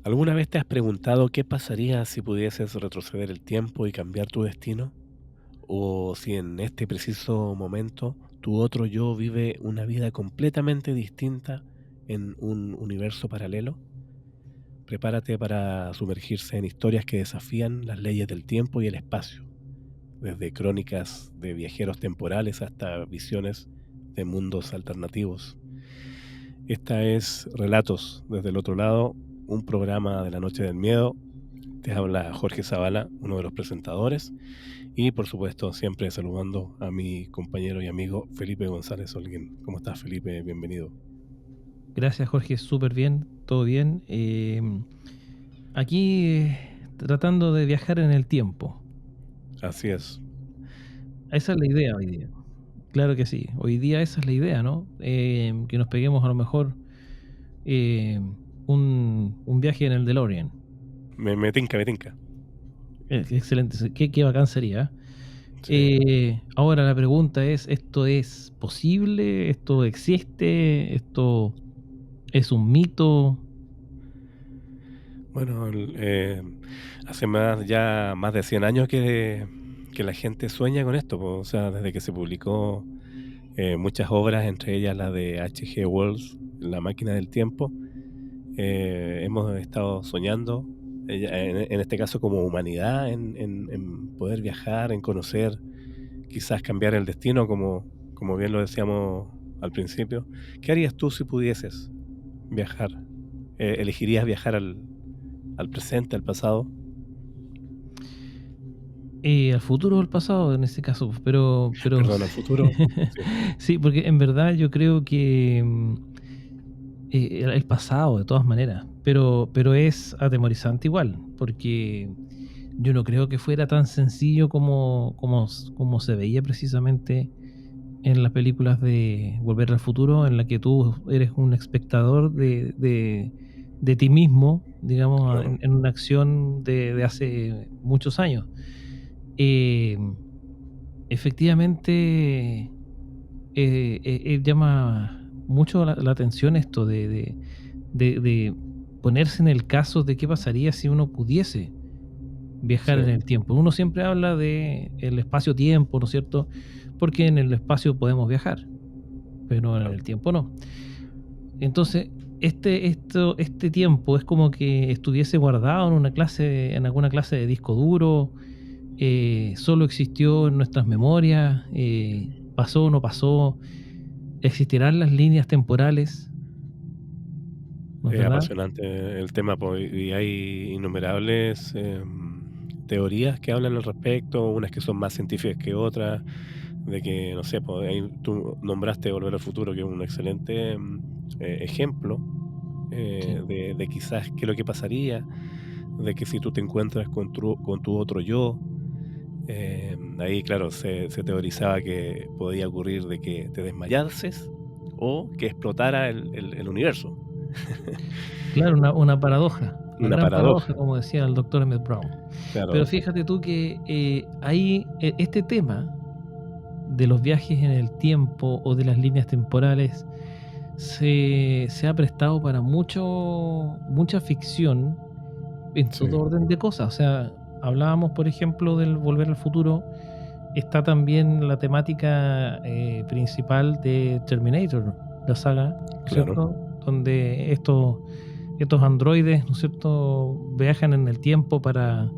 ¿Alguna vez te has preguntado qué pasaría si pudieses retroceder el tiempo y cambiar tu destino? ¿O si en este preciso momento tu otro yo vive una vida completamente distinta en un universo paralelo? Prepárate para sumergirse en historias que desafían las leyes del tiempo y el espacio, desde crónicas de viajeros temporales hasta visiones de mundos alternativos. Esta es Relatos desde el otro lado, un programa de la Noche del Miedo. Te habla Jorge Zavala, uno de los presentadores, y por supuesto siempre saludando a mi compañero y amigo Felipe González Holguín. ¿Cómo estás, Felipe? Bienvenido. Gracias, Jorge, súper bien, todo bien. Aquí tratando de viajar en el tiempo. Así es. Esa es la idea hoy día. Claro que sí. Hoy día esa es la idea, ¿no? Que nos peguemos a lo mejor eh, un viaje en el DeLorean. Me tinca, me tinca. Excelente. Qué bacán sería. Sí. Ahora la pregunta es, ¿esto es posible? ¿Esto existe? ¿Esto es un mito? Bueno, hace más de 100 años que la gente sueña con esto, po. O sea, desde que se publicó muchas obras, entre ellas la de H.G. Wells, La máquina del tiempo, hemos estado soñando, en este caso como humanidad, en poder viajar, en conocer, quizás cambiar el destino, como bien lo decíamos al principio. ¿Qué harías tú si pudieses viajar? ¿Elegirías viajar al presente, al pasado? Al futuro o al pasado en este caso, pero Perdón, al futuro. Sí, sí, porque en verdad yo creo que el pasado de todas maneras, pero es atemorizante igual, porque yo no creo que fuera tan sencillo como se veía precisamente en las películas de Volver al Futuro, en la que tú eres un espectador de ti mismo, digamos, claro. en una acción de hace muchos años. Eh, Efectivamente, llama mucho la atención esto de ponerse en el caso de qué pasaría si uno pudiese viajar Sí, en el tiempo. Uno siempre habla de el espacio-tiempo, ¿no es cierto? Porque en el espacio podemos viajar, pero en claro. el tiempo no. Entonces, este tiempo es como que estuviese guardado en una clase, en alguna clase de disco duro, solo existió en nuestras memorias, pasó o no pasó, existirán las líneas temporales, ¿no es Es verdad? apasionante el tema, po, y hay innumerables teorías que hablan al respecto, unas que son más científicas que otras, de que, no sé, po, tú nombraste Volver al Futuro, que es un excelente ejemplo Sí. de quizás qué es lo que pasaría, de que si tú te encuentras con tu otro yo, ahí, claro, se teorizaba que podía ocurrir de que te desmayases o que explotara el universo. Claro, una paradoja, una Una gran paradoja, paradoja, como decía el doctor Emmett Brown. Pero claro. fíjate tú que este tema de los viajes en el tiempo o de las líneas temporales se ha prestado para mucha ficción en Sí, todo orden de cosas. O sea, hablábamos, por ejemplo, del Volver al Futuro. Está también la temática principal de Terminator, la saga, ¿no es claro. cierto? Donde estos androides, ¿no es cierto?, viajan en el tiempo para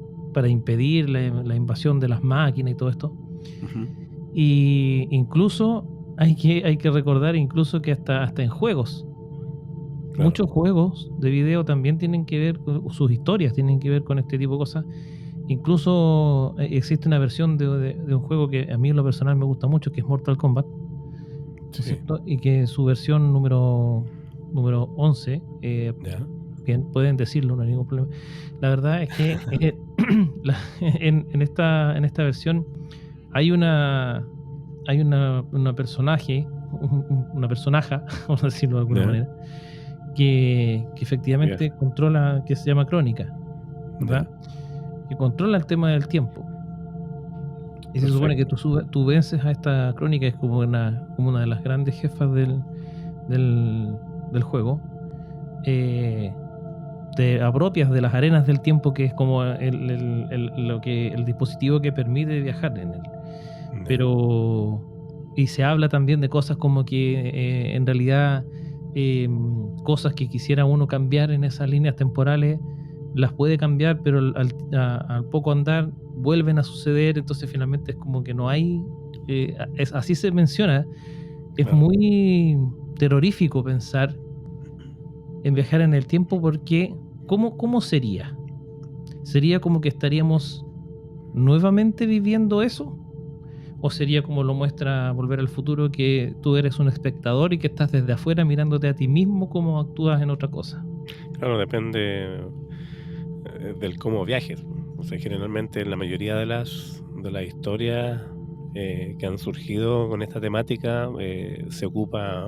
impedir la invasión de las máquinas y todo esto. Ujú, Y incluso hay que recordar incluso que hasta en juegos, claro. muchos juegos de video también tienen que ver, sus historias tienen que ver con este tipo de cosas. Incluso existe una versión de un juego que a mí en lo personal me gusta mucho, que es Mortal Kombat, ¿no es Sí, cierto? Y que en su versión número 11, ya. bien, pueden decirlo, no hay ningún problema. La verdad es que en esta versión hay una personaje, una personaja, vamos a decirlo de alguna Ya, manera, que viaja, efectivamente controla, que se llama Crónica, ya, ¿verdad? Que controla el tema del tiempo. Y se supone que perfecto. tú vences a esta Crónica, es como una de las grandes jefas del juego. Eh, te apropias de las arenas del tiempo, que es como el dispositivo que permite viajar en él. Ya, Pero, y se habla también de cosas como que en realidad cosas que quisiera uno cambiar en esas líneas temporales las puede cambiar, pero al poco andar vuelven a suceder, entonces finalmente es como que no hay, así se menciona. Es claro. muy terrorífico pensar en viajar en el tiempo, porque ¿cómo sería? ¿Sería como que estaríamos nuevamente viviendo eso? ¿O sería como lo muestra Volver al Futuro, que tú eres un espectador y que estás desde afuera mirándote a ti mismo cómo actúas en otra cosa? Claro, depende del cómo viajes. O sea, generalmente en la mayoría de las historias que han surgido con esta temática se ocupa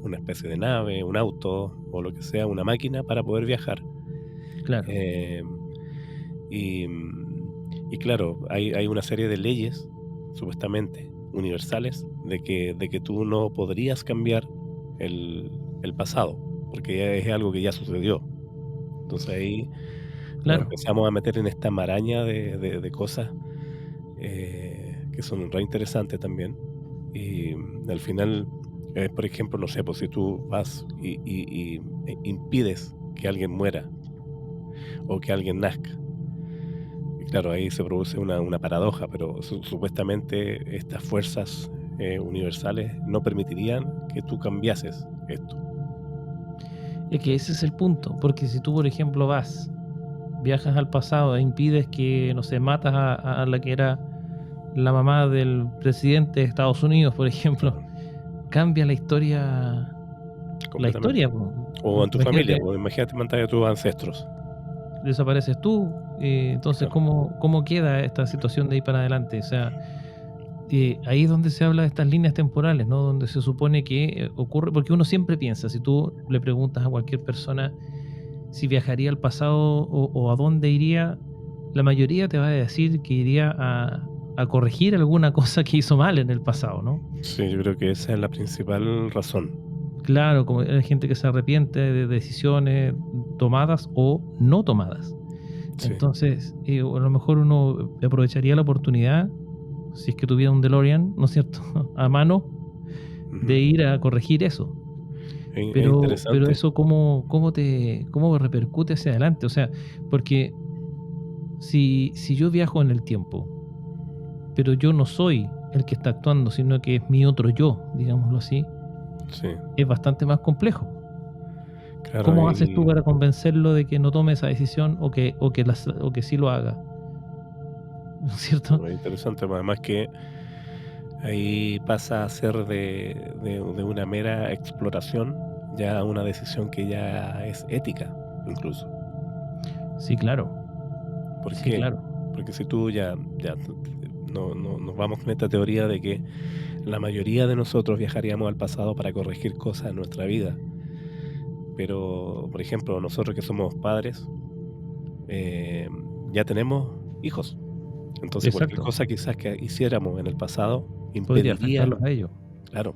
una especie de nave, un auto o lo que sea, una máquina para poder viajar. Claro, Eh, y, y claro, hay una serie de leyes, supuestamente universales, de que tú no podrías cambiar el, el pasado, porque ya es algo que ya sucedió. Entonces ahí nos claro. empezamos a meter en esta maraña de cosas que son re interesantes también. Y al final, por ejemplo, no sé, pues si tú vas y impides que alguien muera o que alguien nazca. Y claro, ahí se produce una paradoja, pero supuestamente estas fuerzas universales no permitirían que tú cambiases esto. Es que ese es el punto, porque si tú, por ejemplo, viajas al pasado e impides que, no sé, matas a la que era la mamá del presidente de Estados Unidos, por ejemplo, Claro, cambia la completamente. historia, po. O en tu familia, Imagínate, pues imagínate matar a tus ancestros. desapareces tú, entonces Claro, ¿cómo queda esta situación de ahí para adelante? O sea, ahí es donde se habla de estas líneas temporales, ¿no? Donde se supone que ocurre, porque uno siempre piensa, si tú le preguntas a cualquier persona si viajaría al pasado o a dónde iría, la mayoría te va a decir que iría a corregir alguna cosa que hizo mal en el pasado, ¿no? sí, yo creo que esa es la principal razón. Claro, como hay gente que se arrepiente de decisiones tomadas o no tomadas. Sí. Entonces, a lo mejor uno aprovecharía la oportunidad, si es que tuviera un DeLorean, ¿no es cierto?, a mano, Ujú. de ir a corregir eso. Es Pero interesante. eso cómo repercute hacia adelante. O sea, porque si yo viajo en el tiempo, pero yo no soy el que está actuando, sino que es mi otro yo, digámoslo así, Sí, es bastante más complejo. claro, ¿Cómo haces tú para convencerlo de que no tome esa decisión o que sí lo haga? ¿No es cierto? es interesante. Además que ahí pasa a ser de una mera exploración ya una decisión que ya es ética, incluso. Sí, claro. ¿Por Sí, qué? claro. Porque si tú ya no, nos vamos con esta teoría de que la mayoría de nosotros viajaríamos al pasado para corregir cosas en nuestra vida. Pero, por ejemplo, nosotros que somos padres, eh, ya tenemos hijos. Entonces, cualquier Exacto. cosa quizás que hiciéramos en el pasado Podría impediría, afectarlos a ellos. claro,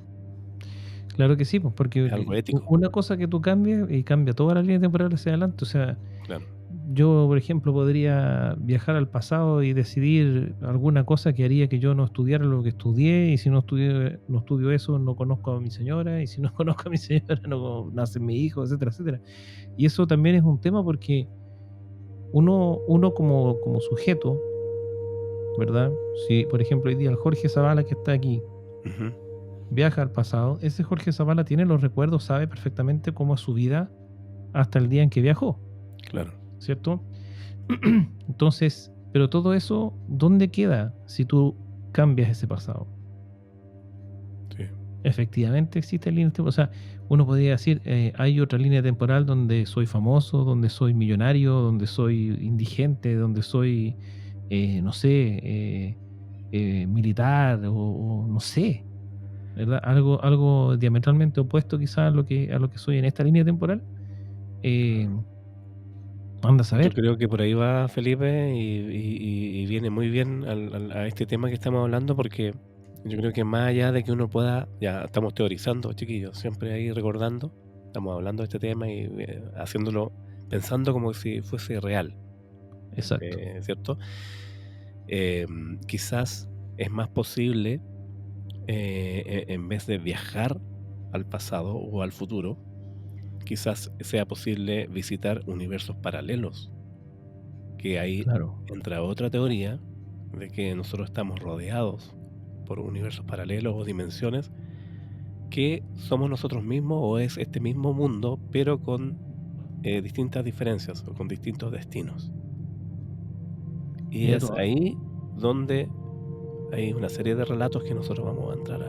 Claro que sí, pues, porque es algo ético, una cosa que tú cambies y cambia toda la línea temporal hacia adelante. O sea, claro. yo, por ejemplo, podría viajar al pasado y decidir alguna cosa que haría que yo no estudiara lo que estudié, y si no estudio eso, no conozco a mi señora, y si no conozco a mi señora, no nace mi hijo, etcétera, etcétera. Y eso también es un tema porque uno como sujeto, ¿verdad? Si, por ejemplo, hoy día el Jorge Zavala que está aquí Ujú, viaja al pasado, ese Jorge Zavala tiene los recuerdos, sabe perfectamente cómo es su vida hasta el día en que viajó, claro, ¿cierto? Entonces, pero todo eso, ¿dónde queda si tú cambias ese pasado? sí, Efectivamente existe línea temporal. O sea, uno podría decir, hay otra línea temporal donde soy famoso, donde soy millonario, donde soy indigente, donde soy, no sé, militar o no sé, ¿verdad? Algo diametralmente opuesto quizás a lo que soy en esta línea temporal. Eh, claro. anda a Yo saber. creo que por ahí va Felipe y viene muy bien a este tema que estamos hablando porque yo creo que más allá de que uno pueda, ya estamos teorizando, chiquillos, siempre ahí recordando, estamos hablando de este tema y haciéndolo pensando como si fuese real, Exacto. ¿cierto? Quizás es más posible, en vez de viajar al pasado o al futuro, quizás sea posible visitar universos paralelos, que ahí Claro. entra otra teoría de que nosotros estamos rodeados por universos paralelos o dimensiones que somos nosotros mismos o es este mismo mundo, pero con distintas diferencias o con distintos destinos. Y Mira es tú. ahí donde hay una serie de relatos que nosotros vamos a entrar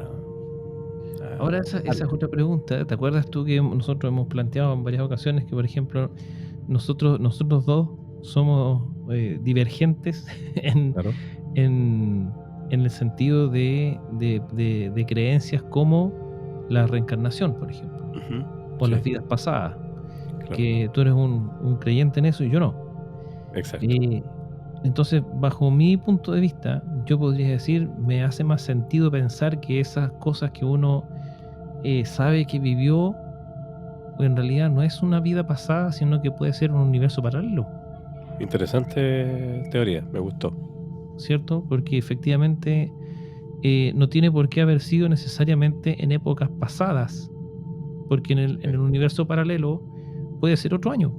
Ahora a esa es contarles. otra pregunta. ¿Te acuerdas tú que nosotros hemos planteado en varias ocasiones que, por ejemplo, nosotros dos somos divergentes en, Claro. en, en el sentido de creencias como la reencarnación, por ejemplo, Ujú. o las Sí, vidas pasadas, claro. que tú eres un creyente en eso y yo no. Exacto. Eh, entonces, bajo mi punto de vista, yo podría decir, me hace más sentido pensar que esas cosas que uno sabe que vivió, en realidad no es una vida pasada, sino que puede ser un universo paralelo, Interesante teoría, me gustó. ¿cierto? Porque efectivamente no tiene por qué haber sido necesariamente en épocas pasadas, porque en Sí, el universo paralelo puede ser otro año,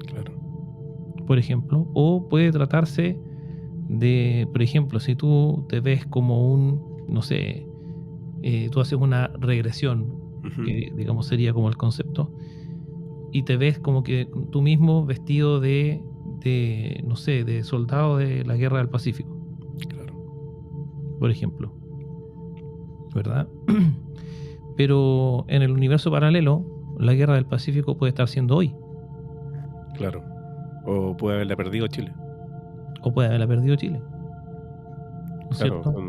claro. por ejemplo, o puede tratarse de, por ejemplo, si tú te ves como no sé, tú haces una regresión, Ujú. que digamos sería como el concepto, y te ves como que tú mismo vestido no sé, de soldado de la guerra del Pacífico, Claro, por ejemplo, ¿verdad? Pero en el universo paralelo, la guerra del Pacífico puede estar siendo hoy, claro. O puede haberla perdido Chile. o puede haberla perdido Chile, ¿no es Claro, cierto?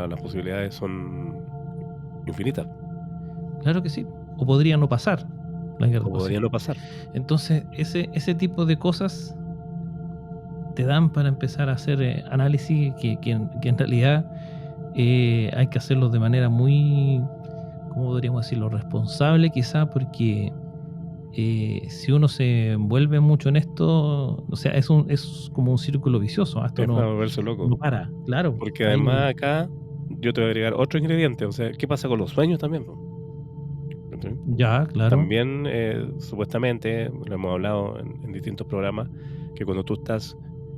las posibilidades son infinitas, Claro que sí, o podría no pasar la guerra o del podría no Pacífico. pasar. Entonces, ese tipo de cosas te dan para empezar a hacer análisis que en realidad hay que hacerlos de manera muy, ¿cómo podríamos decirlo? Responsable quizá, porque si uno se envuelve mucho en esto, o sea, es como un círculo vicioso, esto Es para volverse loco. no para, claro, Porque hay, además acá yo te voy a agregar otro ingrediente, o sea, ¿qué pasa con los sueños también, po? ¿Cachai? ya, claro, También, supuestamente, lo hemos hablado en distintos programas, que cuando tú estás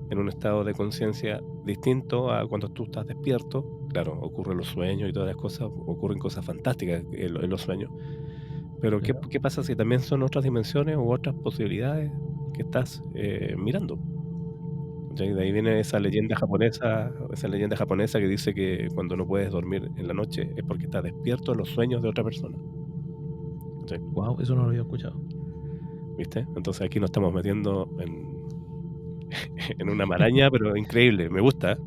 en un estado de conciencia distinto a cuando tú estás despierto, claro, ocurren los sueños y todas las cosas, ocurren cosas fantásticas en los sueños. Pero claro, ¿qué pasa si también son otras dimensiones u otras posibilidades que estás mirando? ¿Cachai? De ahí viene esa leyenda japonesa que dice que cuando no puedes dormir en la noche es porque estás despierto en los sueños de otra persona. ¿Cachai? wow, eso no lo había escuchado. ¿Viste? Entonces aquí nos estamos metiendo en una maraña, pero increíble, me gusta.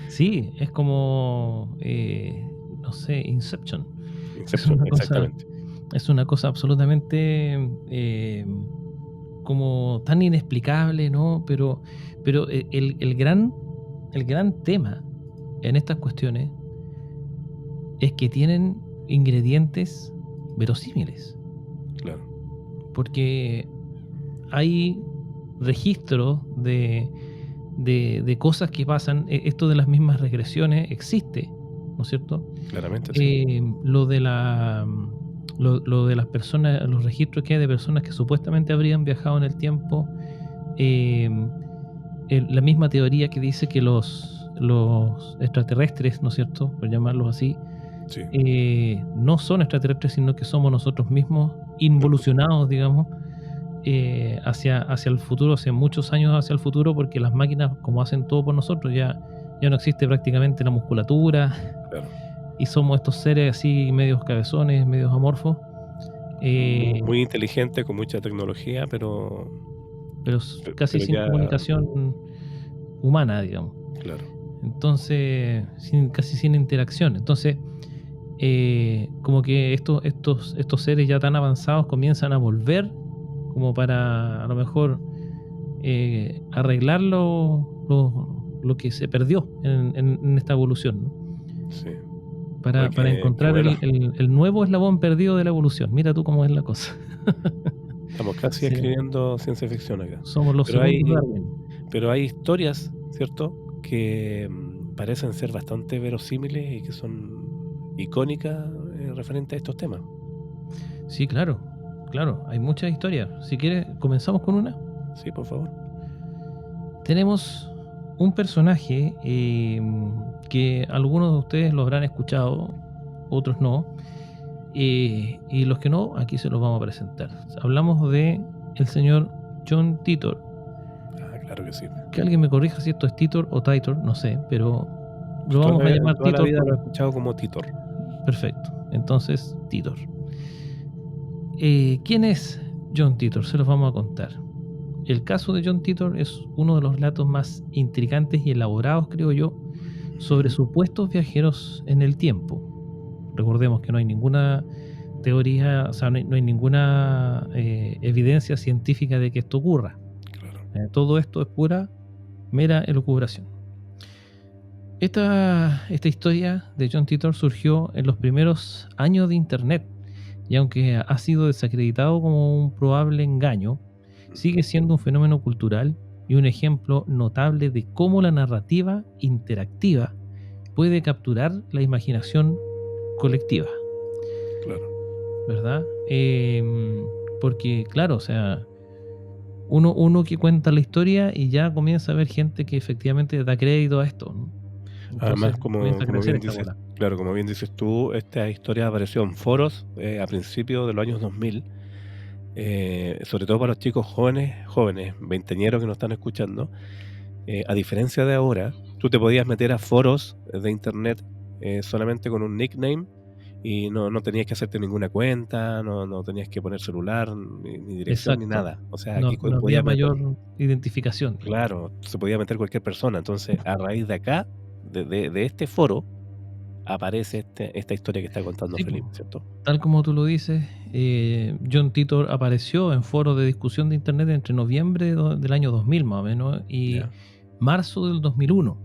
Sí, es como, no sé, Inception. Es Inception, una cosa, exactamente. es una cosa absolutamente como tan inexplicable, ¿no? Pero el gran tema en estas cuestiones es que tienen ingredientes verosímiles, Claro. porque hay registros de cosas que pasan. Esto de las mismas regresiones existe, ¿no es cierto? Claramente, sí. Lo de lo de las personas, los registros que hay de personas que supuestamente habrían viajado en el tiempo, eh, la misma teoría que dice que los extraterrestres, ¿no es cierto? Por llamarlos así, Sí. no son extraterrestres, sino que somos nosotros mismos Nosotros involucionados, digamos, hacia el futuro, hace muchos años hacia el futuro, porque las máquinas, como hacen todo por nosotros, ya no existe prácticamente la musculatura claro. y somos estos seres así, medios cabezones, medios amorfos, Mu eh, muy inteligente, con mucha tecnología, pero casi pero sin ya comunicación humana, digamos. claro. Entonces, casi sin interacción. Entonces, como que estos seres ya tan avanzados comienzan a volver como para a lo mejor arreglar lo que se perdió en esta evolución, ¿no? Sí. Para Oye, qué encontrar bueno. el nuevo eslabón perdido de la evolución. Mira tú cómo es la cosa. Estamos casi Sí, escribiendo ciencia ficción acá. somos los Pero hay segundos Darwin. pero hay historias, ¿cierto?, que, parecen ser bastante verosímiles y que son icónicas, referente a estos temas. Sí, claro, claro, hay muchas historias. Si quieres, comenzamos con una. Sí, por favor. Tenemos un personaje que algunos de ustedes lo habrán escuchado, otros no. Y los que no, aquí se los vamos a presentar. Hablamos de el señor John Titor. Ah, claro que sí. Que alguien me corrija si esto es Titor o Titor, no sé, pero lo vamos a llamar Toda la Titor vida lo he por... escuchado como Titor. Perfecto. Entonces, Titor. ¿Quién es John Titor? Se los vamos a contar. El caso de John Titor es uno de los relatos más intrigantes y elaborados, creo yo, sobre Ujú. supuestos viajeros en el tiempo. Recordemos que no hay ninguna teoría, o sea, no hay ninguna evidencia científica de que esto ocurra. Claro. Todo esto es pura, mera elucubración. Esta historia de John Titor surgió en los primeros años de Internet y aunque ha sido desacreditado como un probable engaño, sigue Ujú. siendo un fenómeno cultural y un ejemplo notable de cómo la narrativa interactiva puede capturar la imaginación colectiva, Claro. ¿verdad? Porque, claro, o sea, uno que cuenta la historia y ya comienza a ver gente que efectivamente da crédito a esto, ¿no? Además, Entonces comienza a como crecer bien esta dices, bola. claro, como bien dices tú, esta historia apareció en foros, a principios de los años 2000, sobre todo para los chicos jóvenes, veinteañeros que nos están escuchando. A diferencia de ahora, tú te podías meter a foros de internet, solamente con un nickname y no tenías que hacerte ninguna cuenta, no tenías que poner celular, ni dirección, ni Exacto. nada. O sea, aquí No había podía meter, mayor identificación, digamos. claro, se podía meter cualquier persona. Entonces, a raíz de acá, de este foro, aparece esta historia que está contando Sí, Felipe, po. ¿cierto? Tal como tú lo dices, John Titor apareció en foros de discusión de Internet entre noviembre del año 2000 más o menos y Ya, marzo del 2001.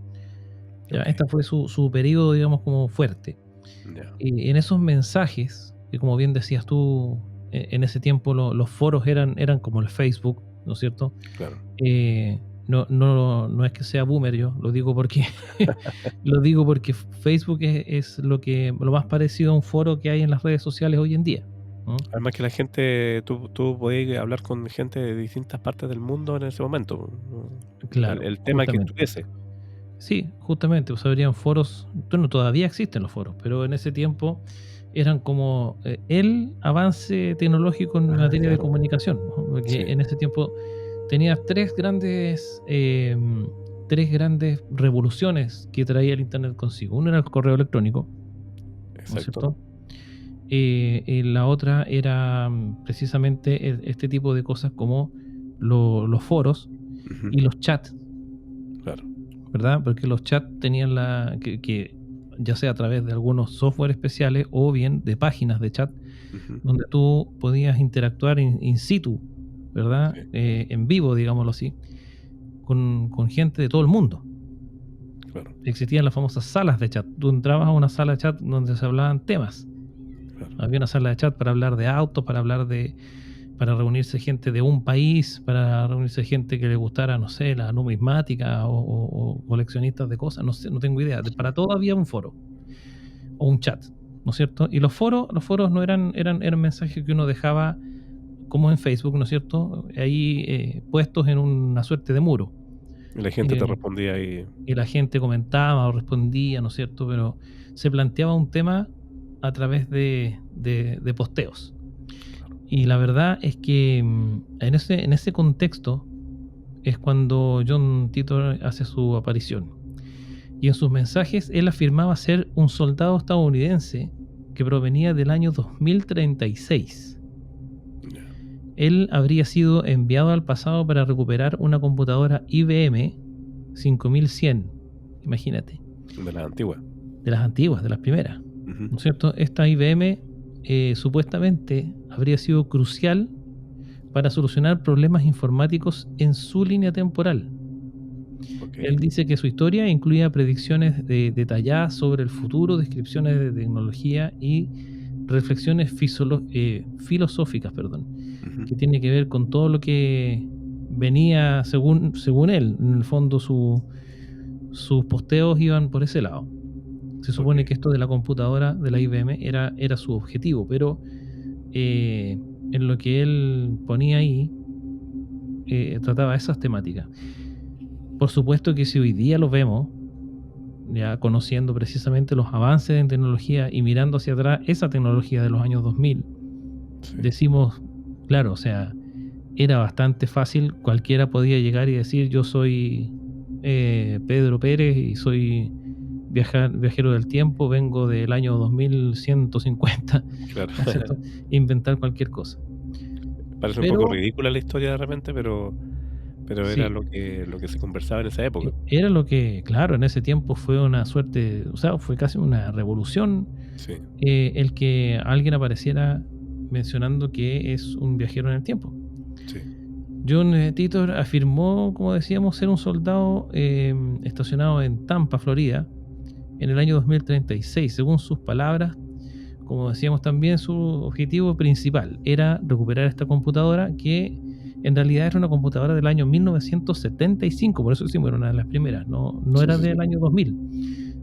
Ya, ok, esta fue su periodo, digamos, como fuerte. ya, En esos mensajes, que como bien decías tú, en ese tiempo los foros eran como el Facebook, ¿no es cierto? claro. No es que sea boomer yo, lo digo porque lo digo porque Facebook es lo más parecido a un foro que hay en las redes sociales hoy en día, ¿no? Además que la gente, tú podías hablar con gente de distintas partes del mundo en ese momento, Claro, el tema que justamente. estuviese. Sí, justamente, pues habrían foros, bueno, todavía existen los foros, pero en ese tiempo eran como el avance tecnológico en Ah, materia de claro, comunicación, ¿no? Porque sí, en ese tiempo tenías tres grandes revoluciones que traía el Internet consigo. Uno era el correo electrónico, ¿no es exacto. cierto? Y la otra era precisamente este tipo de cosas como los foros Ujú, y los chats, claro, ¿verdad? Porque los chats tenían que ya sea a través de algunos software especiales o bien de páginas de chat, ujú, donde tú podías interactuar in situ, ¿verdad? sí, En vivo, digámoslo así, con gente de todo el mundo. claro, Existían las famosas salas de chat. Tú entrabas a una sala de chat donde se hablaban temas. claro. Había una sala de chat para hablar de autos, para reunirse gente de un país, para reunirse gente que le gustara, no sé, la numismática o coleccionistas de cosas, no sé, no tengo idea. Para todo había un foro o un chat, ¿no es cierto? Y los foros no eran mensajes que uno dejaba como en Facebook, ¿no es cierto? Ahí puestos en una suerte de muro. Y la gente te Eh, respondía ahí, y la gente comentaba o respondía, ¿no es cierto? Pero se planteaba un tema a través de posteos. claro, Y la verdad es que en ese contexto es cuando John Titor hace su aparición. Y en sus mensajes él afirmaba ser un soldado estadounidense que provenía del año 2036. ya, Él habría sido enviado al pasado para recuperar una computadora IBM 5100, imagínate, de la antigua. de las antiguas, de las primeras, Ujú, ¿no es cierto? Esta IBM supuestamente habría sido crucial para solucionar problemas informáticos en su línea temporal. ok, Él dice que su historia incluía predicciones detalladas sobre el futuro, descripciones de tecnología y reflexiones filosóficas, perdón. Ujú. que tiene que ver con todo lo que venía según él. En el fondo sus posteos iban por ese lado. Se supone Okey. que esto de la computadora de la IBM era su objetivo, pero eh, en lo que él ponía ahí trataba esas temáticas. Por supuesto que si hoy día lo vemos, ya conociendo precisamente los avances en tecnología y mirando hacia atrás esa tecnología de los años 2000, Sí. decimos, claro, o sea, era bastante fácil, cualquiera podía llegar y decir yo soy Pedro Pérez y soy viajero del tiempo, vengo del año 2150, Claro. ¿no es cierto? Inventar cualquier cosa. Parece un poco Pero ridícula la historia de repente, pero era sí, lo que se conversaba en esa época. era lo que, claro, en ese tiempo fue una suerte, o sea, fue casi una revolución Sí, el que alguien apareciera mencionando que es un viajero en el tiempo. sí, John Titor afirmó, como decíamos, ser un soldado estacionado en Tampa, Florida, en el año 2036. Según sus palabras, como decíamos también, su objetivo principal era recuperar esta computadora que en realidad era una computadora del año 1975, por eso decimos era una de las primeras, no sí, era sí, sí. del año 2000.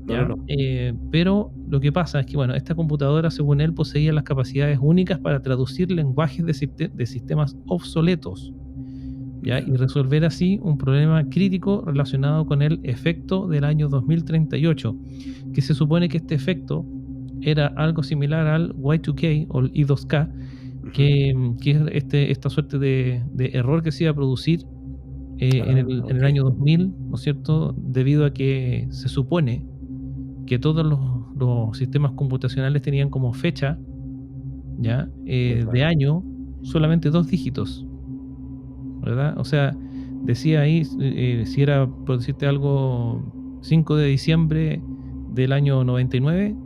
No, no, ¿Ya? no. Pero lo que pasa es que, bueno, esta computadora, según él, poseía las capacidades únicas para traducir lenguajes de sistemas obsoletos, ¿ya? Ya, Y resolver así un problema crítico relacionado con el efecto del año 2038, que se supone que este efecto era algo similar al Y2K o el I2K, ujú. que es esta suerte de error que se iba a producir Ah, en el okey. año 2000, ¿no es cierto? Debido a que se supone que todos los sistemas computacionales tenían como fecha, ¿ya? ¿Verdad? De año solamente 2 dígitos, ¿verdad? O sea, decía ahí, si era, por decirte algo, 5 de diciembre del año 99,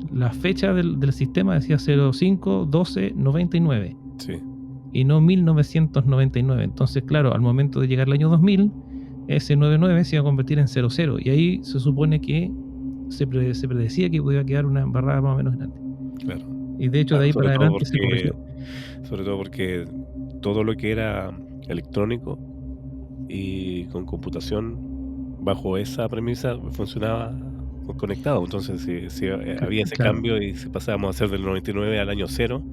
la fecha del sistema decía 05/12/99 Sí, y no 1999. Entonces, claro, al momento de llegar al año 2000, ese 99 se iba a convertir en 00 y ahí se supone que se predecía que podía quedar una embarrada más o menos grande. claro. Y de hecho de Claro, ahí para adelante se corrigió. sobre todo porque todo lo que era electrónico y con computación, bajo esa premisa, funcionaba conectado. Entonces, si había ese Claro, cambio y si pasábamos a ser del 99 al año cero.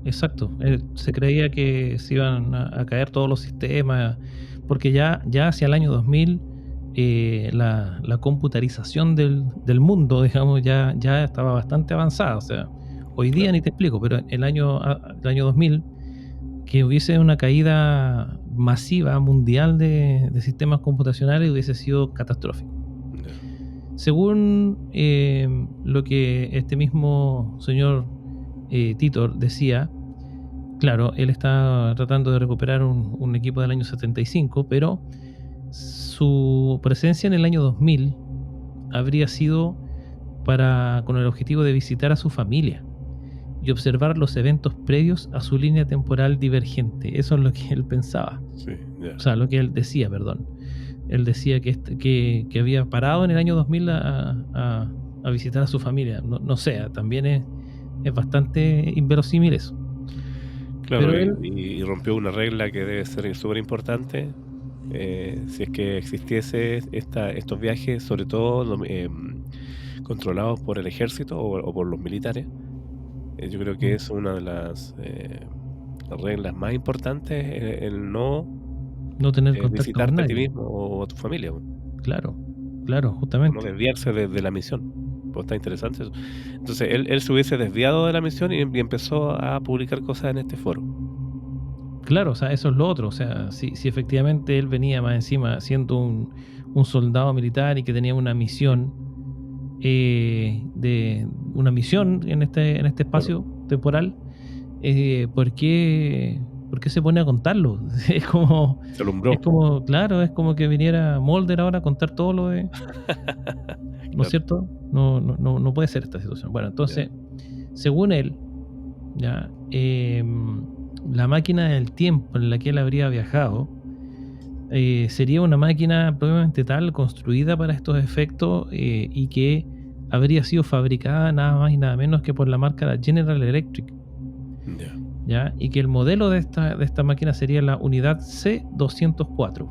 exacto. Se creía que se iban a caer todos los sistemas, porque ya hacia el año 2000 la computarización del mundo, digamos, ya estaba bastante avanzada. O sea, hoy día Claro, ni te explico, pero el año 2000 que hubiese una caída masiva mundial de sistemas computacionales hubiese sido catastrófico. ya, Según lo que este mismo señor Titor decía, claro, él está tratando de recuperar un equipo del año 75, pero su presencia en el año 2000 habría sido con el objetivo de visitar a su familia y observar los eventos previos a su línea temporal divergente. Eso es lo que él pensaba. sí, O ya, sea, lo que él decía, perdón. Él decía que había parado en el año 2000 a visitar a su familia. No sé, también es bastante inverosímil eso. claro, Pero él, y rompió una regla que debe ser súper importante, si es que existiese estos viajes, sobre todo controlados por el ejército o por los militares. Yo creo que mm, es una de las reglas más importantes, el no no tener contacto con visitarte a ti nadie. mismo o a tu familia, Claro, claro, o no justamente. desviarse de la misión. Pues está interesante eso. Entonces, él se hubiese desviado de la misión y empezó a publicar cosas en este foro. Claro, o sea, eso es lo otro. O sea, si efectivamente él venía más encima siendo un soldado militar y que tenía una misión, una misión en este Claro, espacio temporal, ¿por qué se pone a contarlo? se alumbró. Claro, es como que viniera Mulder ahora a contar todo lo de, ¿no es Claro, cierto? No puede ser esta situación. Bueno, ya, entonces, según él, ya, la máquina del tiempo en la que él habría viajado sería una máquina probablemente tal construida para estos efectos y que habría sido fabricada nada más y nada menos que por la marca General Electric. ya. ¿ya? Y que el modelo de esta máquina sería la unidad C-204.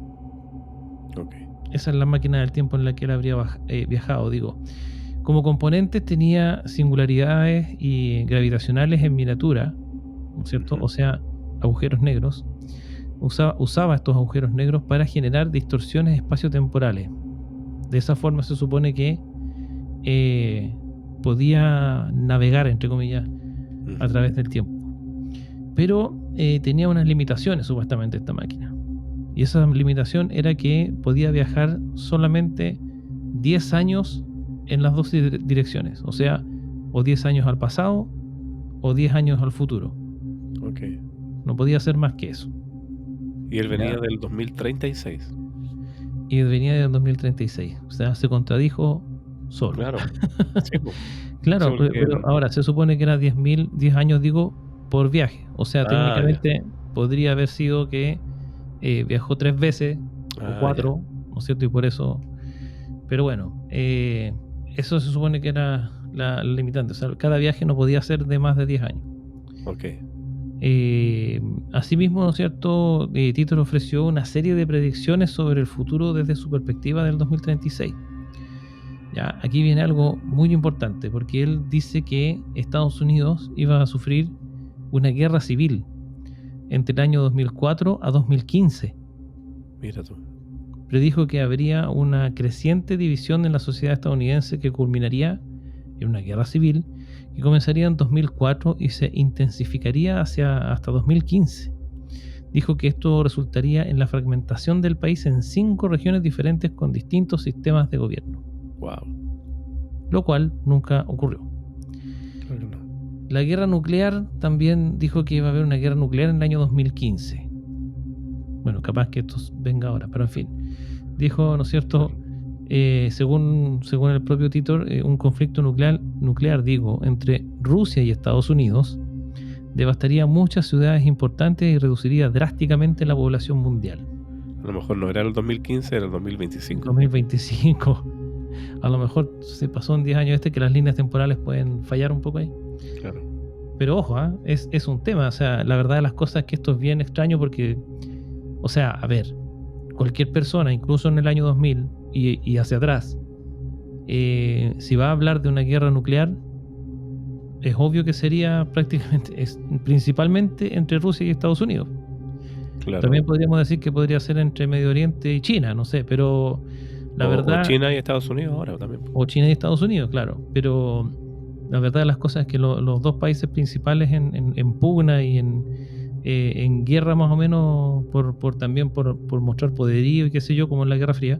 Ok. Esa es la máquina del tiempo en la que él habría viajado, digo. Como componentes tenía singularidades y gravitacionales en miniatura, ¿no es cierto? Ujú. O sea, agujeros negros. Usaba estos agujeros negros para generar distorsiones espaciotemporales. De esa forma se supone que podía navegar, entre comillas, a Ujú. través del tiempo. Pero tenía unas limitaciones, supuestamente, esta máquina. Y esa limitación era que podía viajar solamente 10 años en las dos direcciones. O sea, o 10 años al pasado o 10 años al futuro. Ok. No podía hacer más que eso. Y él venía ¿Ya? del 2036. Y venía del 2036. O sea, se contradijo solo. Claro. Sí, po. Sí, Claro, porque... pero ahora se supone que era 10 años, digo, por viaje. O sea, ya. técnicamente podría haber sido que viajó 3 veces o Ya. 4, ¿no es cierto? Y por eso. Pero bueno, eso se supone que era la limitante. O sea, cada viaje no podía ser de más de 10 años. Ok. Asimismo, ¿no es cierto? Titor ofreció una serie de predicciones sobre el futuro desde su perspectiva del 2036. Ya, aquí viene algo muy importante, porque él dice que Estados Unidos iba a sufrir una guerra civil entre el año 2004 a 2015. Mira tú. Predijo que habría una creciente división en la sociedad estadounidense que culminaría en una guerra civil que comenzaría en 2004 y se intensificaría hasta 2015. Dijo que esto resultaría en la fragmentación del país en 5 regiones diferentes con distintos sistemas de gobierno, Wow. lo cual nunca ocurrió. Claro que no. La guerra nuclear también dijo que iba a haber una guerra nuclear en el año 2015. Bueno, capaz que esto venga ahora, pero en fin. Dijo, ¿no es cierto? Claro. Según el propio Titor, un conflicto nuclear, entre Rusia y Estados Unidos devastaría muchas ciudades importantes y reduciría drásticamente la población mundial. A lo mejor no era el 2015, era el 2025. 2025. A lo mejor se pasó en 10 años que las líneas temporales pueden fallar un poco ahí. Claro. Pero ojo, es un tema. O sea, la verdad de las cosas es que esto es bien extraño porque, o sea, a ver, cualquier persona, incluso en el año 2000 y hacia atrás, si va a hablar de una guerra nuclear, es obvio que sería principalmente entre Rusia y Estados Unidos. Claro. También podríamos decir que podría ser entre Medio Oriente y China, no sé, pero la O verdad, China y Estados Unidos ahora también. o China y Estados Unidos, claro, pero la verdad de las cosas es que los dos países principales en pugna y en guerra más o menos también por mostrar poderío y qué sé yo, como en la Guerra Fría,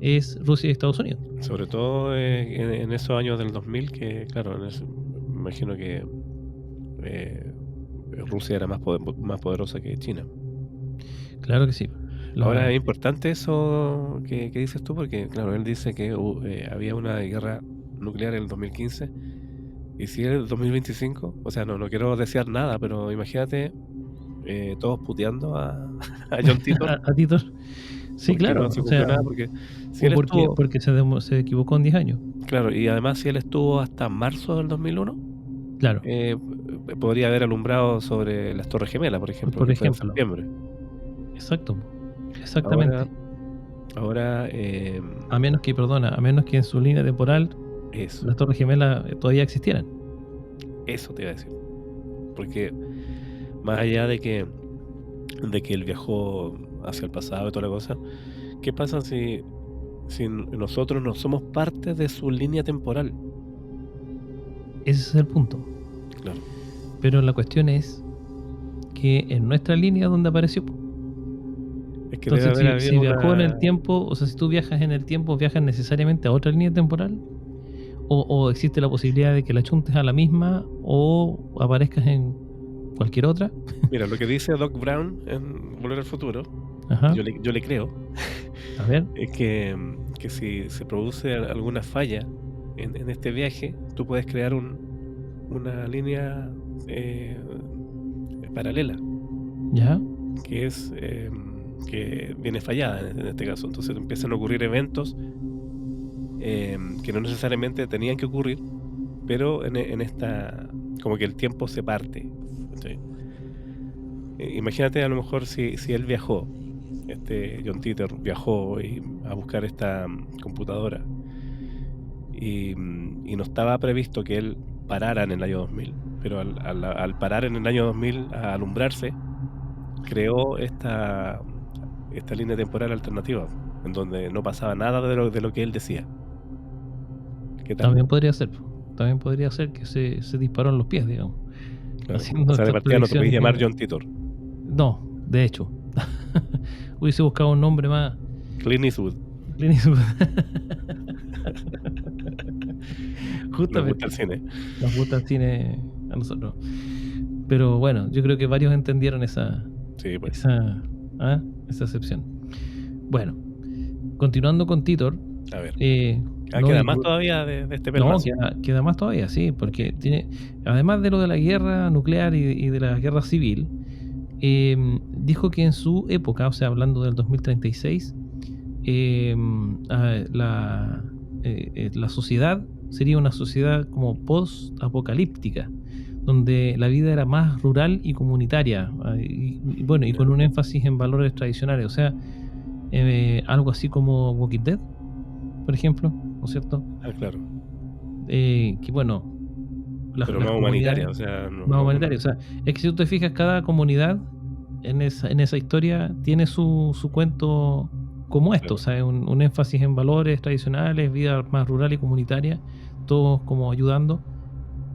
es Rusia y Estados Unidos. Sobre todo en esos años del 2000, que claro, me imagino que Rusia era más poderosa que China. Claro que sí. Ahora es importante eso que dices tú, porque claro, él dice que había una guerra nuclear en el 2015, y si es el 2025, o sea, no quiero desear nada, pero imagínate todos puteando a John Titor, a Titor. Sí, porque claro, no se o cumplió sea, nada, porque si o él estuvo, porque se equivocó en 10 años. claro, y además si él estuvo hasta marzo del 2001, Claro, podría haber alumbrado sobre las Torres Gemelas, por ejemplo, por que fue en ejemplo. septiembre. Exacto, Ahora, exactamente. ahora A menos que en su línea temporal eso, las Torres Gemelas todavía existieran. eso te iba a decir, porque más allá de que él viajó hacia el pasado y toda la cosa, ¿qué pasa si nosotros no somos parte de su línea temporal? Ese es el punto. Claro. Pero la cuestión es que en nuestra línea donde apareció. Es que debe Entonces, haber si habido viajó en una... el tiempo, o sea, si tú viajas en el tiempo, ¿viajas necesariamente a otra línea temporal? ¿O existe la posibilidad de que la chuntes a la misma o aparezcas en cualquier otra? Mira, lo que dice Doc Brown en Volver al Futuro, Ajá. yo le creo, A ver. es que si se produce alguna falla en este viaje, tú puedes crear una línea paralela, Ya. que es que viene fallada en este caso. Entonces empiezan a ocurrir eventos que no necesariamente tenían que ocurrir, pero en esta, como que el tiempo se parte, ¿sí? Imagínate a lo mejor si él viajó, John Titor viajó a buscar esta computadora y no estaba previsto que él parara en el año 2000, pero al parar en el año 2000 a alumbrarse, creó esta línea temporal alternativa, en donde no pasaba nada de lo que él decía. ¿Qué tal? También podría ser que se disparó en los pies, digamos. Claro. Haciendo O sea, de estas partida no te podéis predicciones llamar que- John Titor. No, de hecho. Hubiese buscado un nombre más. Clint Eastwood. Clint Eastwood. Nos Justamente. gusta el cine. Nos gusta el cine a nosotros. Pero bueno, yo creo que varios entendieron esa Sí, pues. esa excepción. Bueno, continuando con Titor. A ver. No, queda y- más todavía de este No, pelmazo. queda más todavía, sí, porque tiene, además de lo de la guerra nuclear y de la guerra civil, dijo que en su época, o sea, hablando del 2036, la sociedad sería una sociedad como post-apocalíptica, donde la vida era más rural y comunitaria, y bueno, y con un énfasis en valores tradicionales, o sea, algo así como Walking Dead, por ejemplo, ¿no es cierto? Claro. Que bueno, Pero las más humanitaria, comunidades o sea, más humanitarias, o sea, es que si tú te fijas, cada comunidad en esa historia tiene su cuento como esto, Claro. o sea, un énfasis en valores tradicionales, vida más rural y comunitaria, todos como ayudando,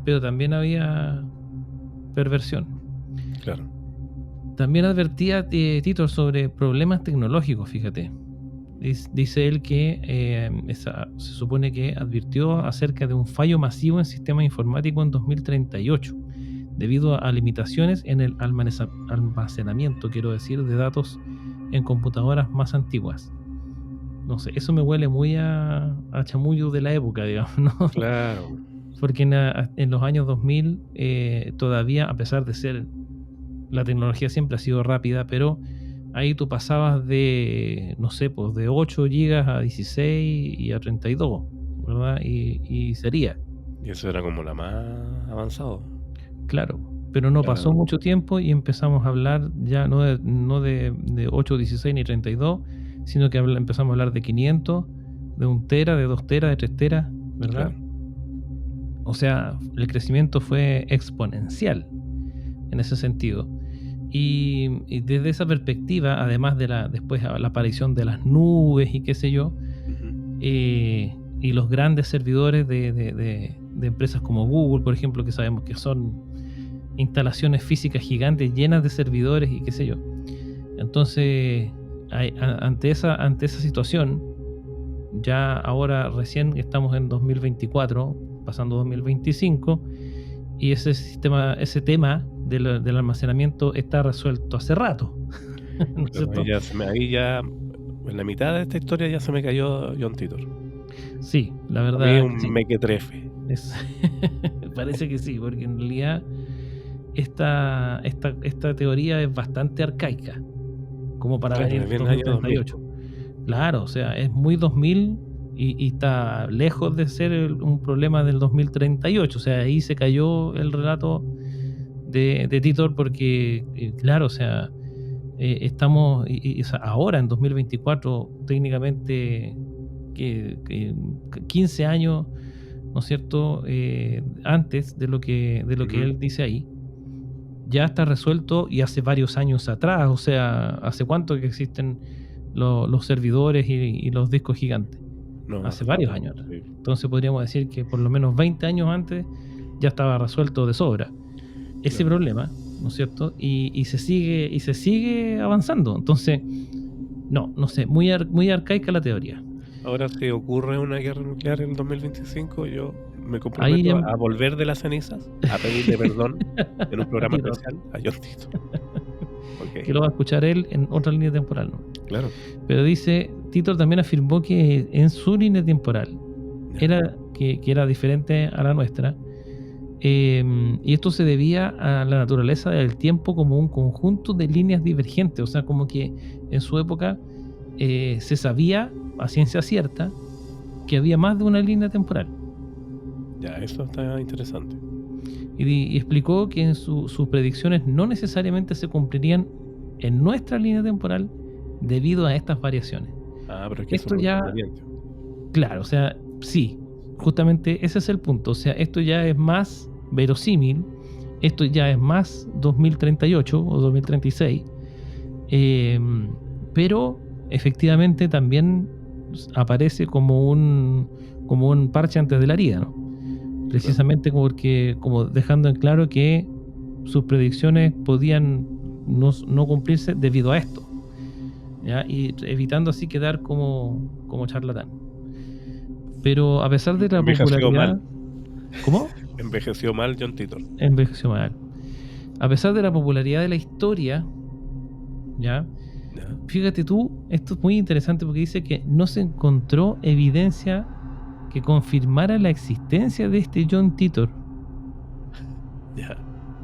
pero también había perversión. Claro. También advertía Titor sobre problemas tecnológicos, fíjate. Dice él que se supone que advirtió acerca de un fallo masivo en sistemas informáticos en 2038, debido a limitaciones en el almacenamiento, quiero decir, de datos en computadoras más antiguas. No sé, eso me huele muy a chamullo de la época, digamos, ¿no? Claro. Porque en los años 2000 todavía, a pesar de ser, la tecnología siempre ha sido rápida, pero ahí tú pasabas de, no sé, pues de 8 gigas a 16 y a 32, ¿verdad? Y sería. Y eso era como la más avanzado. Claro, pero no Claro. pasó mucho tiempo y empezamos a hablar ya no de 8, 16 ni 32, sino que empezamos a hablar de 500, de 1 tera, de 2 teras, de 3 teras, ¿verdad? Claro. O sea, el crecimiento fue exponencial en ese sentido. Y desde esa perspectiva, además de después la aparición de las nubes y qué sé yo, Ujú. y los grandes servidores de empresas como Google, por ejemplo, que sabemos que son instalaciones físicas gigantes llenas de servidores y qué sé yo. Entonces, ante esa situación, ya ahora recién estamos en 2024, pasando 2025, y ese tema del almacenamiento está resuelto hace rato. ¿No es cierto? Ahí ya, en la mitad de esta historia ya se me cayó John Titor. Sí, la A mí verdad. un Sí. mequetrefe. Parece que sí, porque en realidad esta teoría es bastante arcaica, como para Claro, venir es del bien año 2038. Claro, o sea, es muy 2000 y está lejos de ser un problema del 2038. O sea, ahí se cayó el relato de Titor porque, claro, o sea, estamos o sea, ahora en 2024 técnicamente que 15 años, ¿no es cierto?, antes de lo que Ujú. él dice ahí, ya está resuelto y hace varios años atrás. O sea, ¿hace cuánto que existen los servidores y los discos gigantes? No, Hace varios rato, años atrás. sí. Entonces podríamos decir que por lo menos 20 años antes ya estaba resuelto de sobra ese Claro. problema, ¿no es cierto? Y se sigue avanzando. Entonces, no sé, muy arcaica la teoría. Ahora, si ocurre una guerra nuclear en el 2025, yo me Ahí comprometo ya- a volver de las cenizas, a pedirle perdón en un programa Titor, especial a John Titor. Ok, que lo va a escuchar él en otra línea temporal, ¿no? claro. Pero dice, Titor también afirmó que en su línea temporal Ya. que era diferente a la nuestra, y esto se debía a la naturaleza del tiempo como un conjunto de líneas divergentes. O sea, como que en su época se sabía a ciencia cierta que había más de una línea temporal. Ya, eso está interesante. y explicó que sus predicciones no necesariamente se cumplirían en nuestra línea temporal debido a estas variaciones. Pero es que eso Esto es un ya, inconveniente. claro, o sea, sí, justamente ese es el punto. O sea, esto ya es más verosímil, esto ya es más 2038 o 2036, pero efectivamente también aparece como un parche antes de la herida, ¿no? Precisamente porque, como dejando en claro que sus predicciones podían no cumplirse debido a esto, ¿ya? Y evitando así quedar como charlatán. Pero a pesar de la Envejeció popularidad... mal. ¿Cómo? Envejeció mal John Titor. Envejeció mal. A pesar de la popularidad de la historia, ¿ya? ¿Ya? Fíjate tú, esto es muy interesante porque dice que no se encontró evidencia que confirmara la existencia de este John Titor. Ya.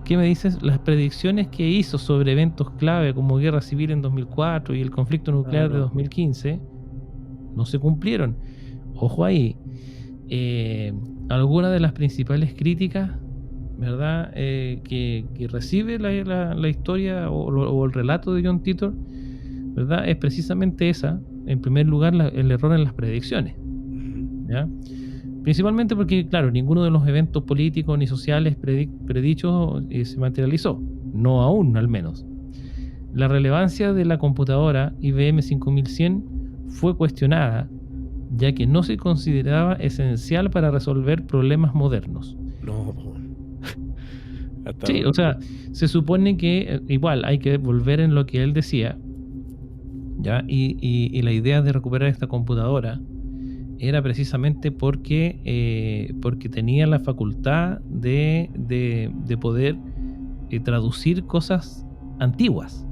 ¿Qué me dices? Las predicciones que hizo sobre eventos clave como guerra civil en 2004 y el conflicto nuclear de no. 2015 no se cumplieron. Ojo ahí. Algunas de las principales críticas, ¿verdad? Que recibe la historia o el relato de John Titor, ¿verdad? Es precisamente esa. En primer lugar, el error en las predicciones, ¿ya? Principalmente porque, claro, ninguno de los eventos políticos ni sociales predichos se materializó. No aún, al menos. La relevancia de la computadora IBM 5100 fue cuestionada, ya que no se consideraba esencial para resolver problemas modernos. No, Sí, o sea, se supone que igual hay que volver en lo que él decía, ¿ya? Y la idea de recuperar esta computadora era precisamente porque tenía la facultad de poder traducir cosas antiguas.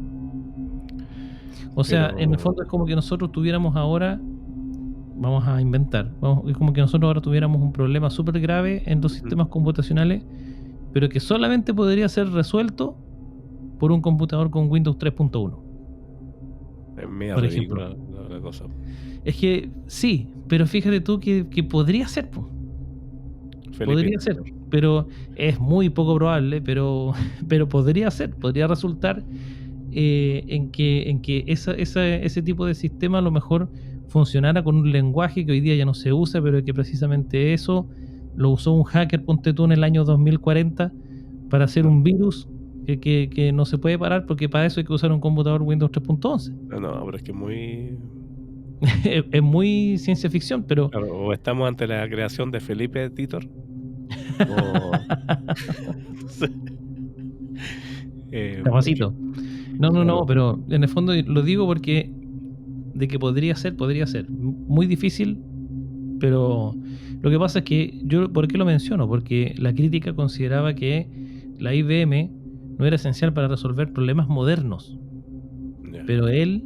O sea, en el fondo es como que nosotros tuviéramos ahora, vamos a inventar, es como que nosotros ahora tuviéramos un problema súper grave en los sistemas computacionales, pero que solamente podría ser resuelto por un computador con Windows 3.1. Es media por ridícula ejemplo. la cosa. Es que sí, pero fíjate tú que podría ser, pues. Podría ser, pero es muy poco probable, pero podría ser, podría resultar en que ese tipo de sistema a lo mejor funcionara con un lenguaje que hoy día ya no se usa, pero que precisamente eso lo usó un hacker, ponte tú, en el año 2040 para hacer un virus que no se puede parar, porque para eso hay que usar un computador Windows 3.11. No, pero es que es muy... es muy ciencia ficción, pero... Claro, o estamos ante la creación de Felipe Titor, Capacito. No, claro. pero en el fondo lo digo porque de que podría ser. Muy difícil, pero lo que pasa es que yo, ¿por qué lo menciono? Porque la crítica consideraba que la IBM no era esencial para resolver problemas modernos. Ya. Pero él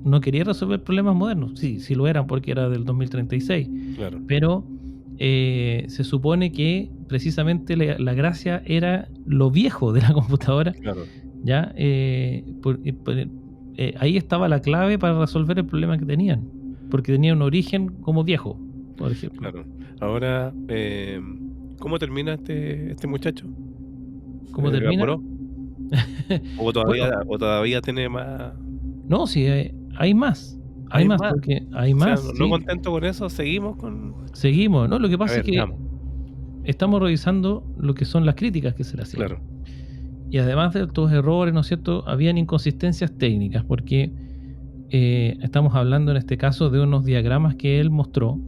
no quería resolver problemas modernos. Sí lo eran porque era del 2036. Claro. Pero se supone que precisamente la gracia era lo viejo de la computadora. Claro. ¿Ya? Ahí estaba la clave para resolver el problema que tenían, porque tenía un origen como viejo, por ejemplo. Claro. Ahora, ¿cómo termina este muchacho? ¿Cómo termina? ¿O todavía tiene más? No, sí, hay más. Hay más, porque hay más. O sea, no contento con eso, seguimos. ¿No? Lo que pasa es que estamos revisando lo que son las críticas que se le hacían. Claro. Y además de estos errores, ¿no es cierto?, habían inconsistencias técnicas, porque estamos hablando en este caso de unos diagramas que él mostró,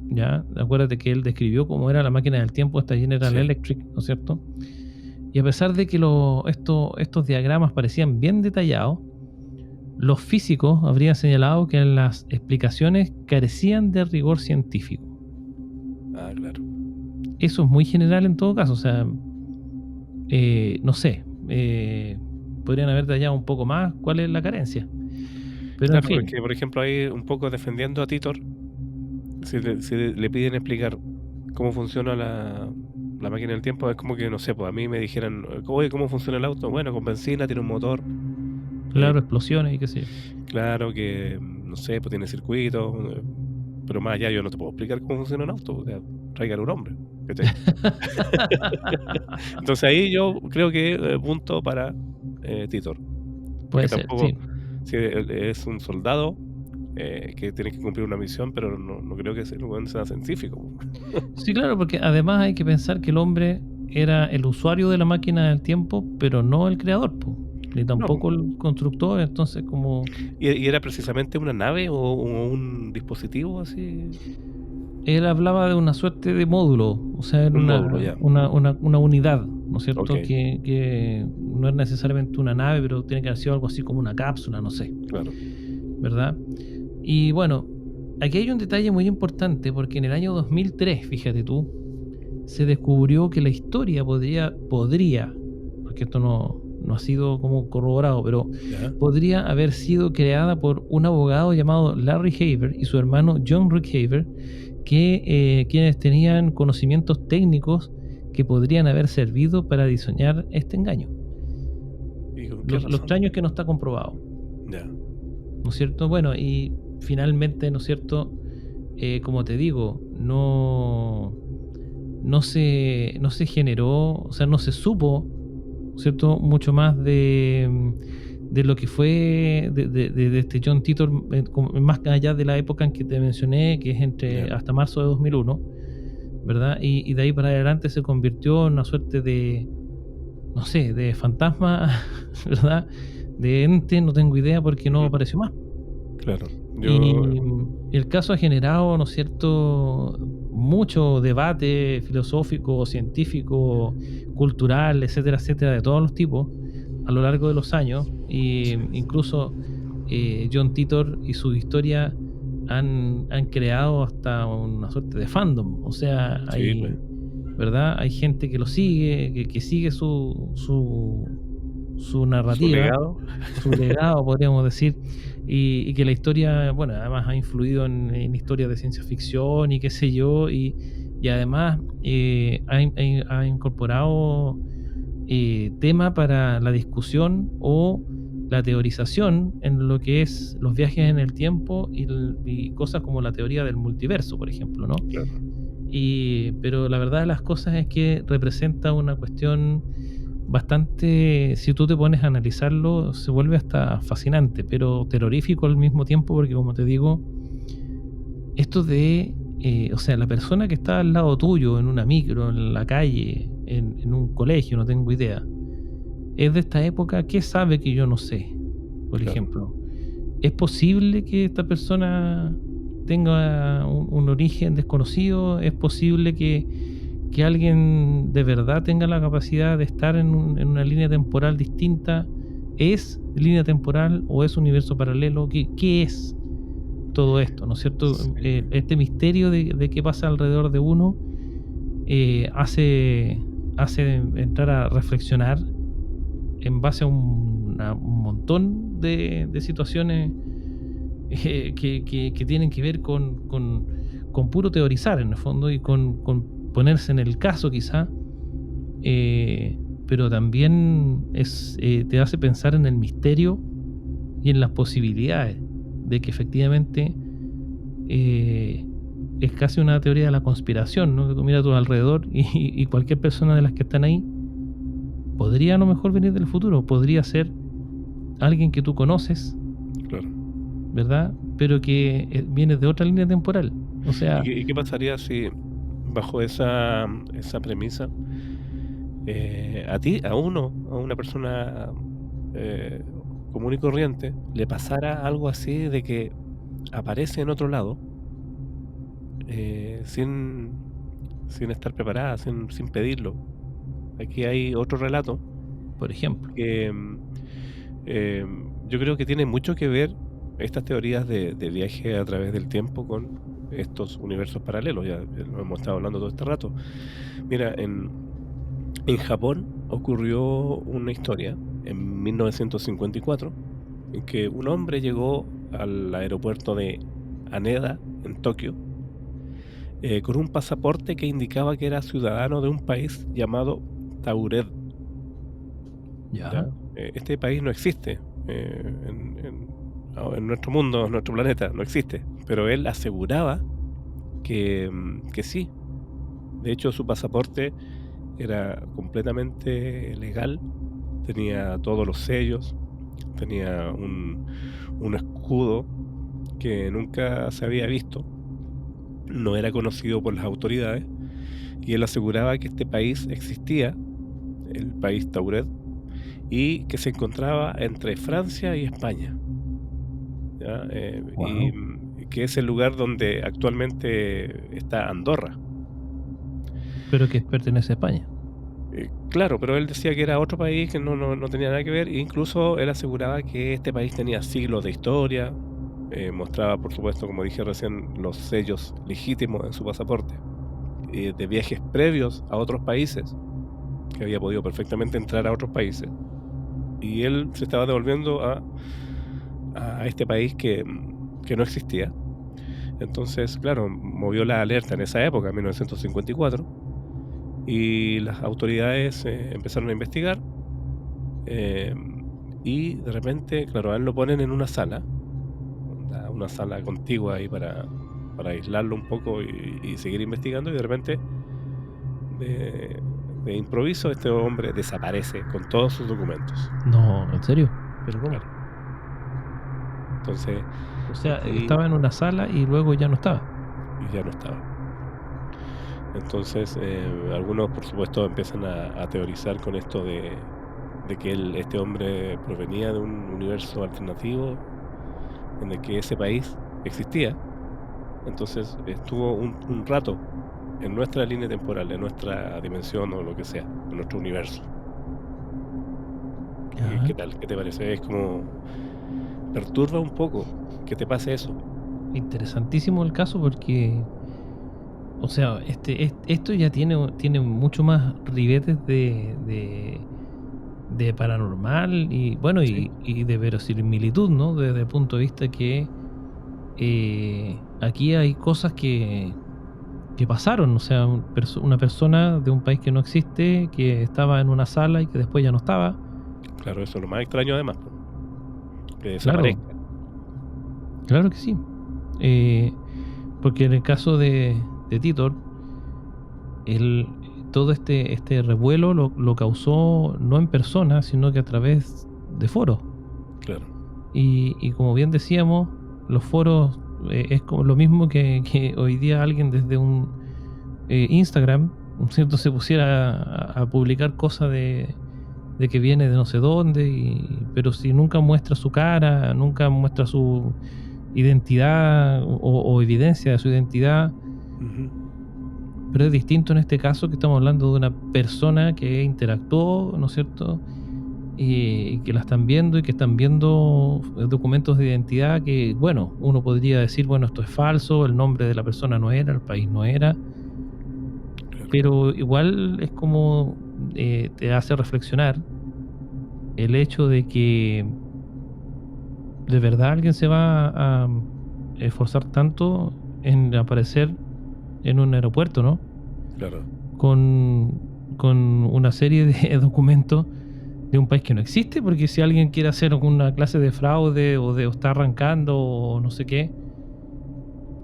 ¿ya? Acuérdate que él describió cómo era la máquina del tiempo, esta General Electric, ¿no es cierto? Y a pesar de que estos diagramas parecían bien detallados, los físicos habrían señalado que las explicaciones carecían de rigor científico. Claro. Eso es muy general en todo caso, o sea... no sé, podrían haber detallado un poco más cuál es la carencia. Pero claro, en fin. porque por ejemplo ahí un poco defendiendo a Titor, si le piden explicar cómo funciona la máquina del tiempo, es como que, no sé, pues a mí me dijeran, oye, ¿cómo funciona el auto? Bueno, con benzina, tiene un motor. Claro, explosiones y qué sé yo. Claro que, no sé, pues tiene circuitos. pero más allá yo no te puedo explicar cómo funciona un auto, o sea, traigan un hombre, ¿cachai? Entonces ahí yo creo que punto para Titor, porque Puede ser, tampoco, sí. si es un soldado que tiene que cumplir una misión, pero no creo que el weón sea científico. Sí, claro, porque además hay que pensar que el hombre era el usuario de la máquina del tiempo, pero no el creador, po, ni No, tampoco el constructor, entonces como y era precisamente una nave o un dispositivo así, él hablaba de una suerte de módulo, o sea, era un módulo ya. una unidad, ¿no es cierto? Ok, Que no es necesariamente una nave, pero tiene que haber sido algo así como una cápsula, no sé, claro. ¿verdad? Y bueno, aquí hay un detalle muy importante porque en el año 2003, fíjate tú, se descubrió que la historia podría, porque esto no ha sido como corroborado, pero Ya, podría haber sido creada por un abogado llamado Larry Haver y su hermano John Rick Haver, quienes tenían conocimientos técnicos que podrían haber servido para diseñar este engaño. ¿y con qué Lo razón? extraño es que no está comprobado, Ya, ¿no es cierto? Bueno, y finalmente, ¿no es cierto? Como te digo, no se generó, o sea, no se supo, ¿cierto? Mucho más de lo que fue de este John Titor, más allá de la época en que te mencioné, que es ya, hasta marzo de 2001, ¿verdad? Y de ahí para adelante se convirtió en una suerte de, no sé, de fantasma, ¿verdad? De ente, no tengo idea porque no ujú, apareció más. claro. Yo, Y el caso ha generado, ¿no es cierto?, mucho debate filosófico, científico, cultural, etcétera, etcétera, de todos los tipos a lo largo de los años. Y sí, incluso John Titor y su historia han creado hasta una suerte de fandom. O sea, sí, pues, hay, ¿verdad? Hay gente que lo sigue, que sigue su su narrativa, legado, su legado, podríamos decir, y que la historia, bueno, además ha influido en historias de ciencia ficción y qué sé yo, y además ha incorporado tema para la discusión o la teorización en lo que es los viajes en el tiempo y cosas como la teoría del multiverso, por ejemplo, ¿no? claro. Pero la verdad de las cosas es que representa una cuestión bastante, si tú te pones a analizarlo, se vuelve hasta fascinante, pero terrorífico al mismo tiempo, porque como te digo, esto o sea, la persona que está al lado tuyo, en una micro, en la calle, en un colegio, no tengo idea, es de esta época, ¿qué sabe que yo no sé? Por Claro, ejemplo, ¿es posible que esta persona tenga un origen desconocido? ¿Es posible que alguien de verdad tenga la capacidad de estar en una línea temporal distinta? ¿Es línea temporal o es universo paralelo? ¿Qué es todo esto? ¿No es cierto? sí, Este misterio de qué pasa alrededor de uno hace entrar a reflexionar en base a un montón de situaciones que tienen que ver con puro teorizar en el fondo y con ponerse en el caso quizá, pero también te hace pensar en el misterio y en las posibilidades de que efectivamente eh, es casi una teoría de la conspiración, ¿no? Que tú miras a tu alrededor y cualquier persona de las que están ahí podría a lo mejor venir del futuro, podría ser alguien que tú conoces, claro. ¿verdad? Pero que viene de otra línea temporal. O sea, ¿Y qué pasaría si bajo esa premisa, a ti, a una persona eh, común y corriente, le pasara algo así de que aparece en otro lado, sin, sin estar preparada, sin pedirlo? Aquí hay otro relato por ejemplo, que yo creo que tiene mucho que ver estas teorías de viaje a través del tiempo con estos universos paralelos, ya lo hemos estado hablando todo este rato. Mira, en Japón ocurrió una historia en 1954 en que un hombre llegó al aeropuerto de Haneda, en Tokio, con un pasaporte que indicaba que era ciudadano de un país llamado Tauret. ya, ¿Ya? Este país no existe en nuestro mundo, en nuestro planeta, no existe. Pero él aseguraba que sí. De hecho, su pasaporte era completamente legal, tenía todos los sellos, tenía un escudo que nunca se había visto, no era conocido por las autoridades, y él aseguraba que este país existía, el país Tauret, y que se encontraba entre Francia y España, ¿ya? Wow. Que es el lugar donde actualmente está Andorra. Pero que pertenece a España. Claro, pero él decía que era otro país que no tenía nada que ver, e incluso él aseguraba que este país tenía siglos de historia, mostraba, por supuesto, como dije recién, los sellos legítimos en su pasaporte, de viajes previos a otros países, que había podido perfectamente entrar a otros países, y él se estaba devolviendo a este país que no existía. Entonces, claro, movió la alerta en esa época, en 1954, y las autoridades empezaron a investigar, eh, y de repente, claro, a él lo ponen en una sala, una sala contigua ahí para aislarlo un poco y seguir investigando, y de repente, de, de improviso, este hombre desaparece con todos sus documentos. No, ¿en serio? ¿Pero cómo? Claro. Entonces, O sea, aquí estaba en una sala y luego ya no estaba. y ya no estaba. Entonces, algunos, por supuesto, empiezan a teorizar con esto de que este hombre provenía de un universo alternativo en el que ese país existía. Entonces, estuvo un rato en nuestra línea temporal, en nuestra dimensión o lo que sea, en nuestro universo. Ya. ¿Qué tal? ¿Qué te parece? Es como perturba un poco que te pase eso. Interesantísimo el caso porque, o sea, esto ya tiene mucho más ribetes de paranormal y bueno, Sí, y de verosimilitud, ¿no? Desde el punto de vista que aquí hay cosas que pasaron, o sea, una persona de un país que no existe, que estaba en una sala y que después ya no estaba. claro, eso es lo más extraño además, po, que Claro, desaparezca. claro que sí. Eh, Porque en el caso de Titor, el, todo este revuelo lo causó no en persona, sino que a través de foros. Claro, Y como bien decíamos, los foros es como lo mismo que hoy día alguien desde un Instagram, ¿no es cierto?, se pusiera a publicar cosas de que viene de no sé dónde, pero si nunca muestra su cara, nunca muestra su identidad o evidencia de su identidad. ujú, Pero es distinto en este caso que estamos hablando de una persona que interactuó, ¿no es cierto? Y que la están viendo y que están viendo documentos de identidad que, bueno, uno podría decir, bueno, esto es falso, el nombre de la persona no era, el país no era, claro. pero igual es como te hace reflexionar el hecho de que de verdad alguien se va a esforzar tanto en aparecer en un aeropuerto, ¿no? Claro, Con, con una serie de documentos de un país que no existe, porque si alguien quiere hacer alguna clase de fraude o está arrancando o no sé qué,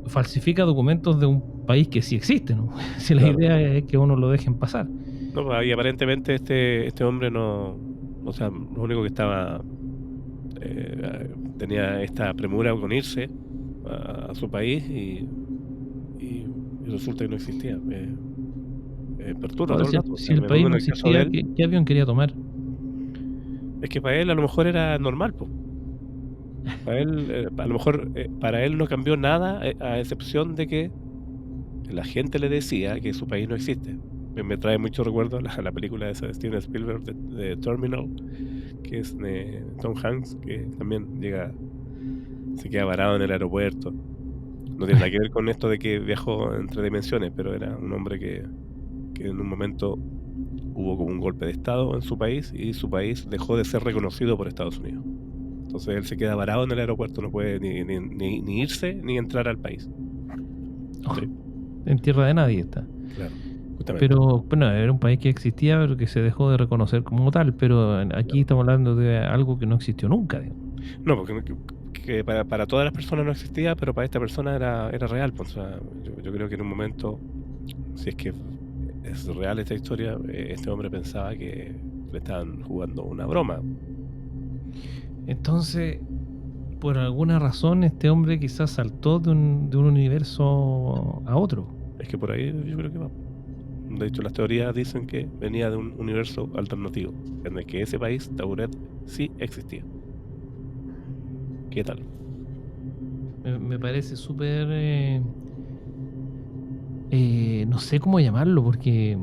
falsifica documentos de un país que sí existe, ¿no? Si la claro. idea es que uno lo dejen pasar. No, pues, y aparentemente este hombre no, o sea, lo único que estaba, tenía esta premura con irse a su país y resulta que no existía. Me perturba Ahora, todo el si, rato. O si sea, el me país dudo en no el caso de existía, él. ¿qué avión quería tomar? Es que para él a lo mejor era normal, pues. Para él, a lo mejor para él no cambió nada, a excepción de que la gente le decía que su país no existe. Me trae mucho recuerdo la película esa de Steven Spielberg de Terminal, que es de Tom Hanks, que también se queda varado en el aeropuerto. No tiene nada que ver con esto de que viajó entre dimensiones, pero era un hombre que en un momento hubo como un golpe de estado en su país y su país dejó de ser reconocido por Estados Unidos. Entonces él se queda varado en el aeropuerto, no puede ni irse ni entrar al país. Oh, Sí, en tierra de nadie está. claro, justamente. Pero bueno, era un país que existía, pero que se dejó de reconocer como tal. Pero aquí Claro. estamos hablando de algo que no existió nunca, digamos. No, porque que para todas las personas no existía, pero para esta persona era real, pues, o sea, yo creo que en un momento, si es que es real esta historia, este hombre pensaba que le estaban jugando una broma. Entonces, por alguna razón, este hombre quizás saltó de un universo a otro. Es que por ahí yo creo que va. De hecho, las teorías dicen que venía de un universo alternativo, en el que ese país, Tauret, sí existía. ¿Qué tal? Me parece súper... no sé cómo llamarlo, porque...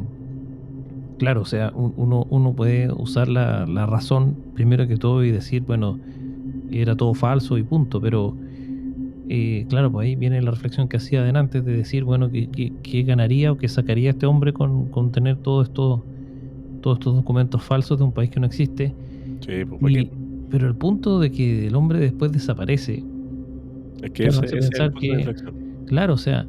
Claro, o sea, uno puede usar la razón primero que todo y decir, bueno, era todo falso y punto, pero claro, pues ahí viene la reflexión que hacía adelante de decir, bueno, ¿qué ganaría o qué sacaría este hombre con tener todos estos documentos falsos de un país que no existe? Sí, pues ¿para Y, qué? pero el punto de que el hombre después desaparece, Es que claro, ese hace es el pensar punto de que, inflexión. claro, o sea,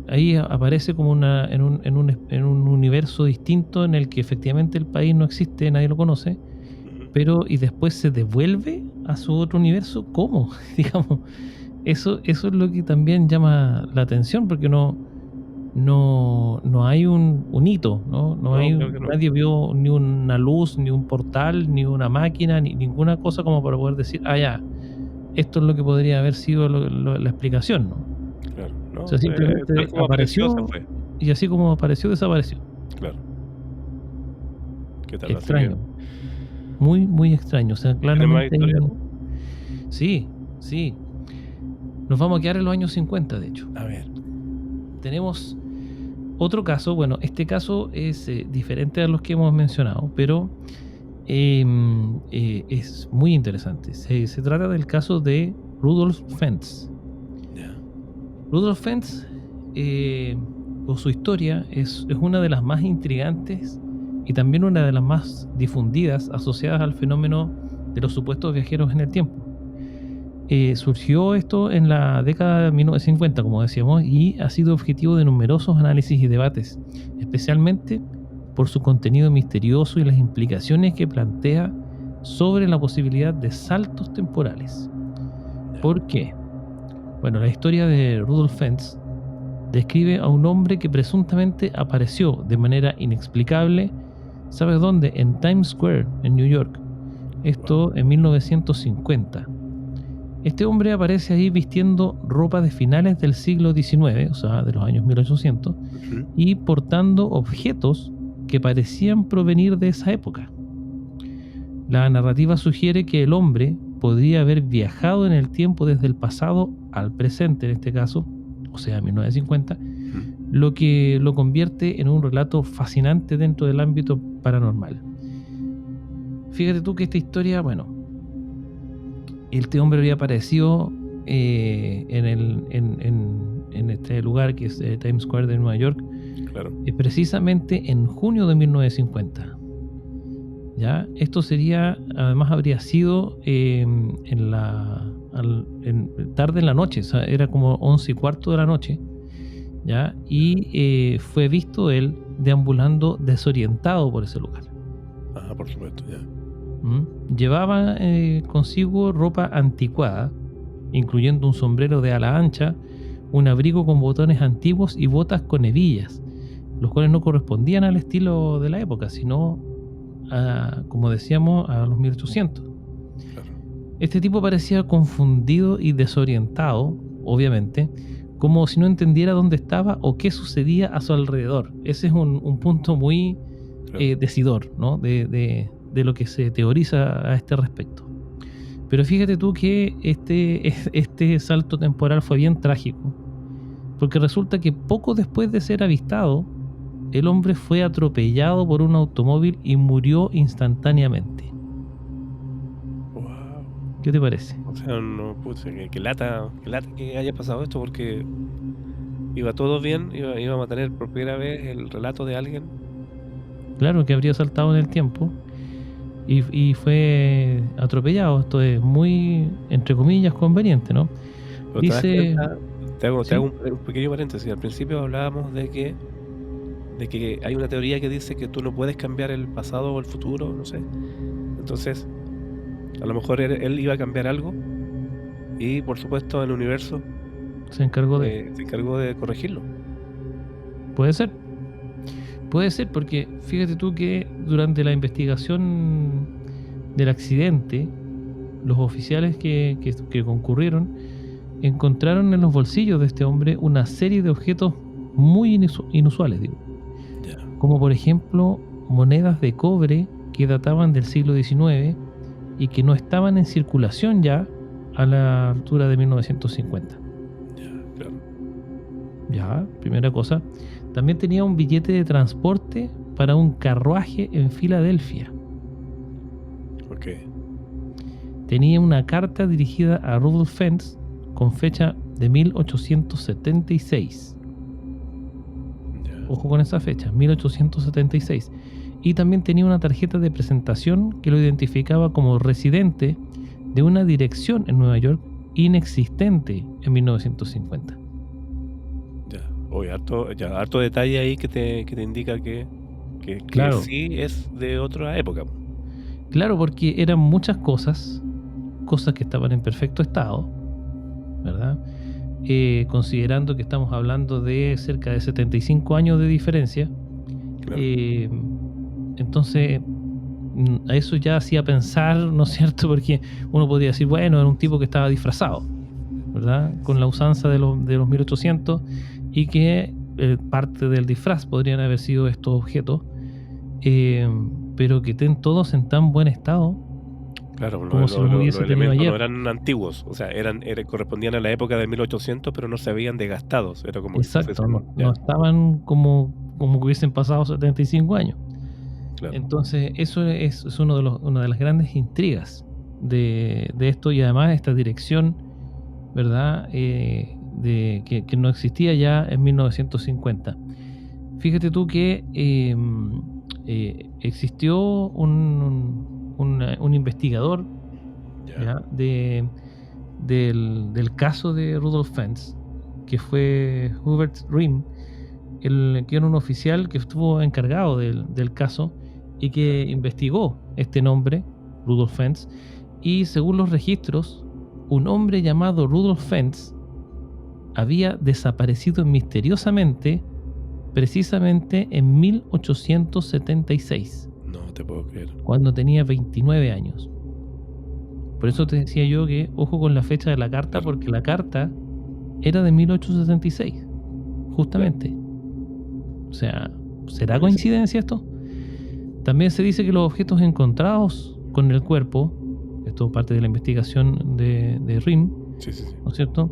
ahí aparece como en un universo distinto en el que efectivamente el país no existe, nadie lo conoce, Ujú. pero y después se devuelve a su otro universo, ¿cómo? Digamos, eso es lo que también llama la atención, porque no hay un hito, ¿no? No No, hay, creo que no. nadie vio ni una luz, ni un portal, ni una máquina, ni ninguna cosa como para poder decir, ah, ya, esto es lo que podría haber sido la explicación, ¿no? Claro, O no, sea, tal simplemente como apareció, se apareció fue. y así como apareció, desapareció. Claro, ¿qué tal? Así que, Extraño, muy, muy extraño. O sea, ¿tienes más claramente historia hay... tú? Sí, sí. Nos vamos a quedar en los años 50, de hecho. A ver. Tenemos otro caso, bueno, este caso es diferente a los que hemos mencionado, pero es muy interesante. Se trata del caso de Rudolf Fentz. Ya. Rudolf Fentz, o su historia, es una de las más intrigantes y también una de las más difundidas asociadas al fenómeno de los supuestos viajeros en el tiempo. Surgió esto en la década de 1950, como decíamos, y ha sido objetivo de numerosos análisis y debates, especialmente por su contenido misterioso y las implicaciones que plantea sobre la posibilidad de saltos temporales. Ya. ¿Por qué? Bueno, la historia de Rudolf Fentz describe a un hombre que presuntamente apareció de manera inexplicable, ¿sabes dónde? En Times Square, en New York. Wow. Esto en 1950. Este hombre aparece ahí vistiendo ropa de finales del siglo XIX, o sea, de los años 1800, Ujú. y portando objetos que parecían provenir de esa época. La narrativa sugiere que el hombre podría haber viajado en el tiempo desde el pasado al presente, en este caso, o sea, 1950, Ujú. lo que lo convierte en un relato fascinante dentro del ámbito paranormal. Fíjate tú que esta historia, bueno, este hombre había aparecido en este lugar que es Times Square de Nueva York, Claro. precisamente en junio de 1950. ¿Ya? Esto sería, además habría sido tarde en la noche, o sea, era como 11:15 de la noche, ¿ya? Y fue visto él deambulando desorientado por ese lugar. Ah, por supuesto, ya. Llevaba consigo ropa anticuada, incluyendo un sombrero de ala ancha, un abrigo con botones antiguos y botas con hebillas, los cuales no correspondían al estilo de la época, sino, como decíamos, a los 1800. Claro. Este tipo parecía confundido y desorientado, obviamente, como si no entendiera dónde estaba o qué sucedía a su alrededor. Ese es un punto muy Claro. decidor, ¿no? De lo que se teoriza a este respecto. Pero fíjate tú que este salto temporal fue bien trágico, porque resulta que poco después de ser avistado, el hombre fue atropellado por un automóvil y murió instantáneamente. Wow. ¿Qué te parece? O sea, no, pucha, que lata que haya pasado esto porque iba todo bien, íbamos a tener por primera vez el relato de alguien. Claro que habría saltado en el tiempo y fue atropellado. Esto es muy, entre comillas, conveniente, ¿no? Pero te das Dice, cuenta, te hago sí, un pequeño paréntesis. Al principio hablábamos de que hay una teoría que dice que tú no puedes cambiar el pasado o el futuro, no sé. Entonces, a lo mejor él iba a cambiar algo y por supuesto el universo Se encargó de... se encargó de corregirlo. Puede ser. Puede ser porque fíjate tú que durante la investigación del accidente, los oficiales que concurrieron encontraron en los bolsillos de este hombre una serie de objetos muy inusuales, digo, Ya. como por ejemplo monedas de cobre que databan del siglo XIX y que no estaban en circulación ya a la altura de 1950. Ya, claro. Ya, primera cosa. También tenía un billete de transporte para un carruaje en Filadelfia. Ok. Tenía una carta dirigida a Rudolph Fentz con fecha de 1876. Ya. Ojo con esa fecha, 1876. Y también tenía una tarjeta de presentación que lo identificaba como residente de una dirección en Nueva York inexistente en 1950. Ya. Oye, harto detalle ahí que te indica que Claro. sí es de otra época. Claro, porque eran muchas cosas que estaban en perfecto estado, ¿verdad? Considerando que estamos hablando de cerca de 75 años de diferencia, Claro. entonces a eso ya hacía pensar, ¿no es cierto? Porque uno podría decir, bueno, era un tipo que estaba disfrazado, ¿verdad? Con la usanza de los 1800 y que parte del disfraz podrían haber sido estos objetos, pero que estén todos en tan buen estado Claro, como si los los hubiese tenido elementos no ayer. eran antiguos, o sea, correspondían a la época de 1800, pero no se habían desgastados, era como que si Exacto, fuesen, no ya, estaban como que hubiesen pasado 75 años. claro, Entonces, eso es una de las grandes intrigas de esto, y además esta dirección, ¿verdad? Que no existía ya en 1950. Fíjate tú que existió un investigador, ya, ¿ya? Del caso de Rudolph Fentz, que fue Hubert Rehm, que era un oficial que estuvo encargado del caso y que investigó este nombre, Rudolph Fentz, y según los registros, un hombre llamado Rudolph Fentz había desaparecido misteriosamente precisamente en 1876, no te puedo creer, cuando tenía 29 años. Por eso te decía yo que ojo con la fecha de la carta, claro, porque la carta era de 1876, claro, justamente. O sea, ¿será buenísimo, coincidencia esto? También se dice que los objetos encontrados con el cuerpo, esto parte de la investigación de RIM, sí, sí, sí, ¿no es cierto?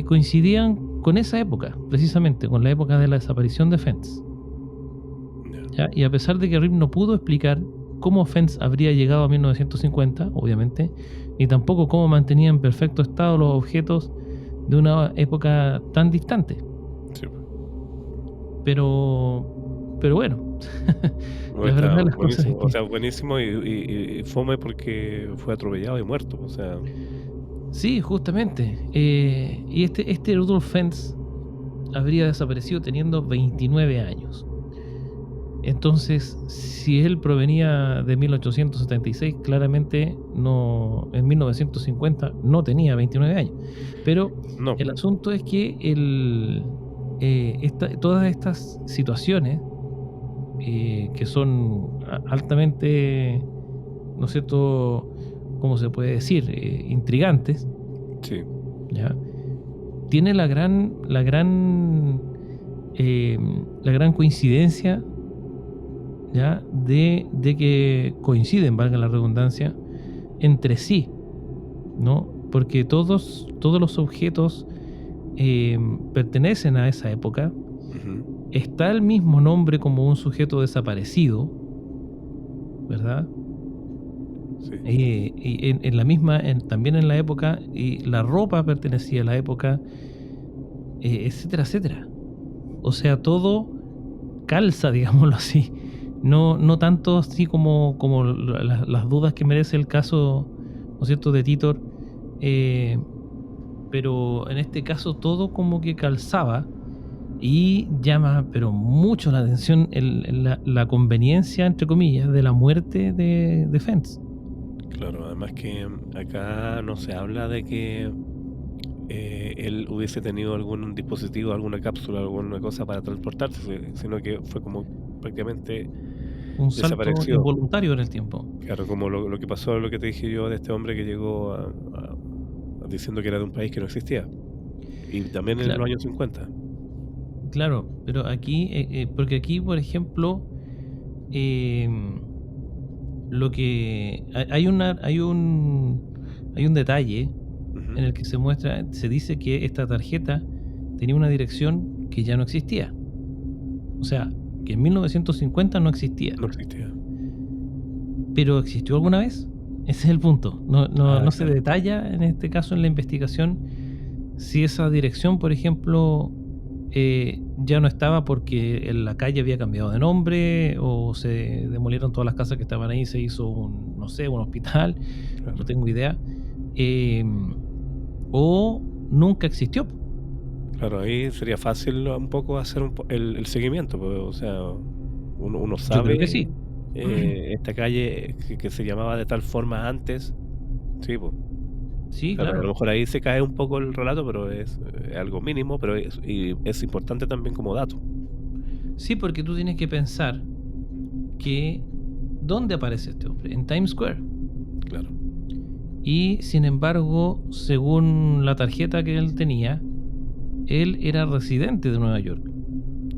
Coincidían con esa época, precisamente, con la época de la desaparición de Fentz. ya, ¿Ya? Y a pesar de que RIM no pudo explicar cómo Fentz habría llegado a 1950, obviamente, ni tampoco cómo mantenía en perfecto estado los objetos de una época tan distante. sí. Pero bueno, Bueno, la está verdad de las cosas es buenísimo, o que sea, buenísimo y fome porque fue atropellado y muerto, o sea, sí, justamente. Y este Rudolf Fentz habría desaparecido teniendo 29 años. Entonces, si él provenía de 1876, claramente no, en 1950 no tenía 29 años. Pero no, el asunto es que todas estas situaciones que son altamente, ¿no es cierto?, ¿cómo se puede decir?, intrigantes, sí, ¿ya? Tiene la gran coincidencia, ¿ya?, de que coinciden, valga la redundancia, entre sí, ¿no? Porque todos los objetos pertenecen a esa época. ujú, Está el mismo nombre como un sujeto desaparecido, ¿verdad? sí, Y en la misma, también en la época, y la ropa pertenecía a la época, etcétera, etcétera. O sea, todo calza, digámoslo así. No tanto así como las dudas que merece el caso, ¿no es cierto?, de Titor, eh, pero en este caso todo como que calzaba. Y llama, pero mucho la atención la conveniencia, entre comillas, de la muerte de Fentz. claro, además que acá no se habla de que él hubiese tenido algún dispositivo, alguna cápsula, alguna cosa para transportarse, sino que fue como prácticamente Un salto desapareció. involuntario en el tiempo. Claro, como lo que pasó, lo que te dije yo de este hombre que llegó diciendo que era de un país que no existía. Y también en los Claro, años 50. claro, pero aquí, porque aquí, por ejemplo, em, lo que hay un detalle Ujú. en el que se dice que esta tarjeta tenía una dirección que ya no existía. O sea, que en 1950 no existía. No existía. ¿Pero existió alguna vez? Ese es el punto. No se Claro, detalla en este caso en la investigación si esa dirección, por ejemplo, ya no estaba porque en la calle había cambiado de nombre o se demolieron todas las casas que estaban ahí y se hizo un, no sé, un hospital, no claro. tengo idea. O nunca existió. Claro, ahí sería fácil un poco hacer el seguimiento, pues, o sea, uno Yo creo que sabe, sí. esta calle que se llamaba de tal forma antes, sí, pues, Sí, claro, a lo claro. mejor ahí se cae un poco el relato, pero es algo mínimo, pero es importante también como dato. Sí, porque tú tienes que pensar que ¿dónde aparece este hombre? En Times Square. Claro, Y sin embargo, según la tarjeta que él tenía, él era residente de Nueva York.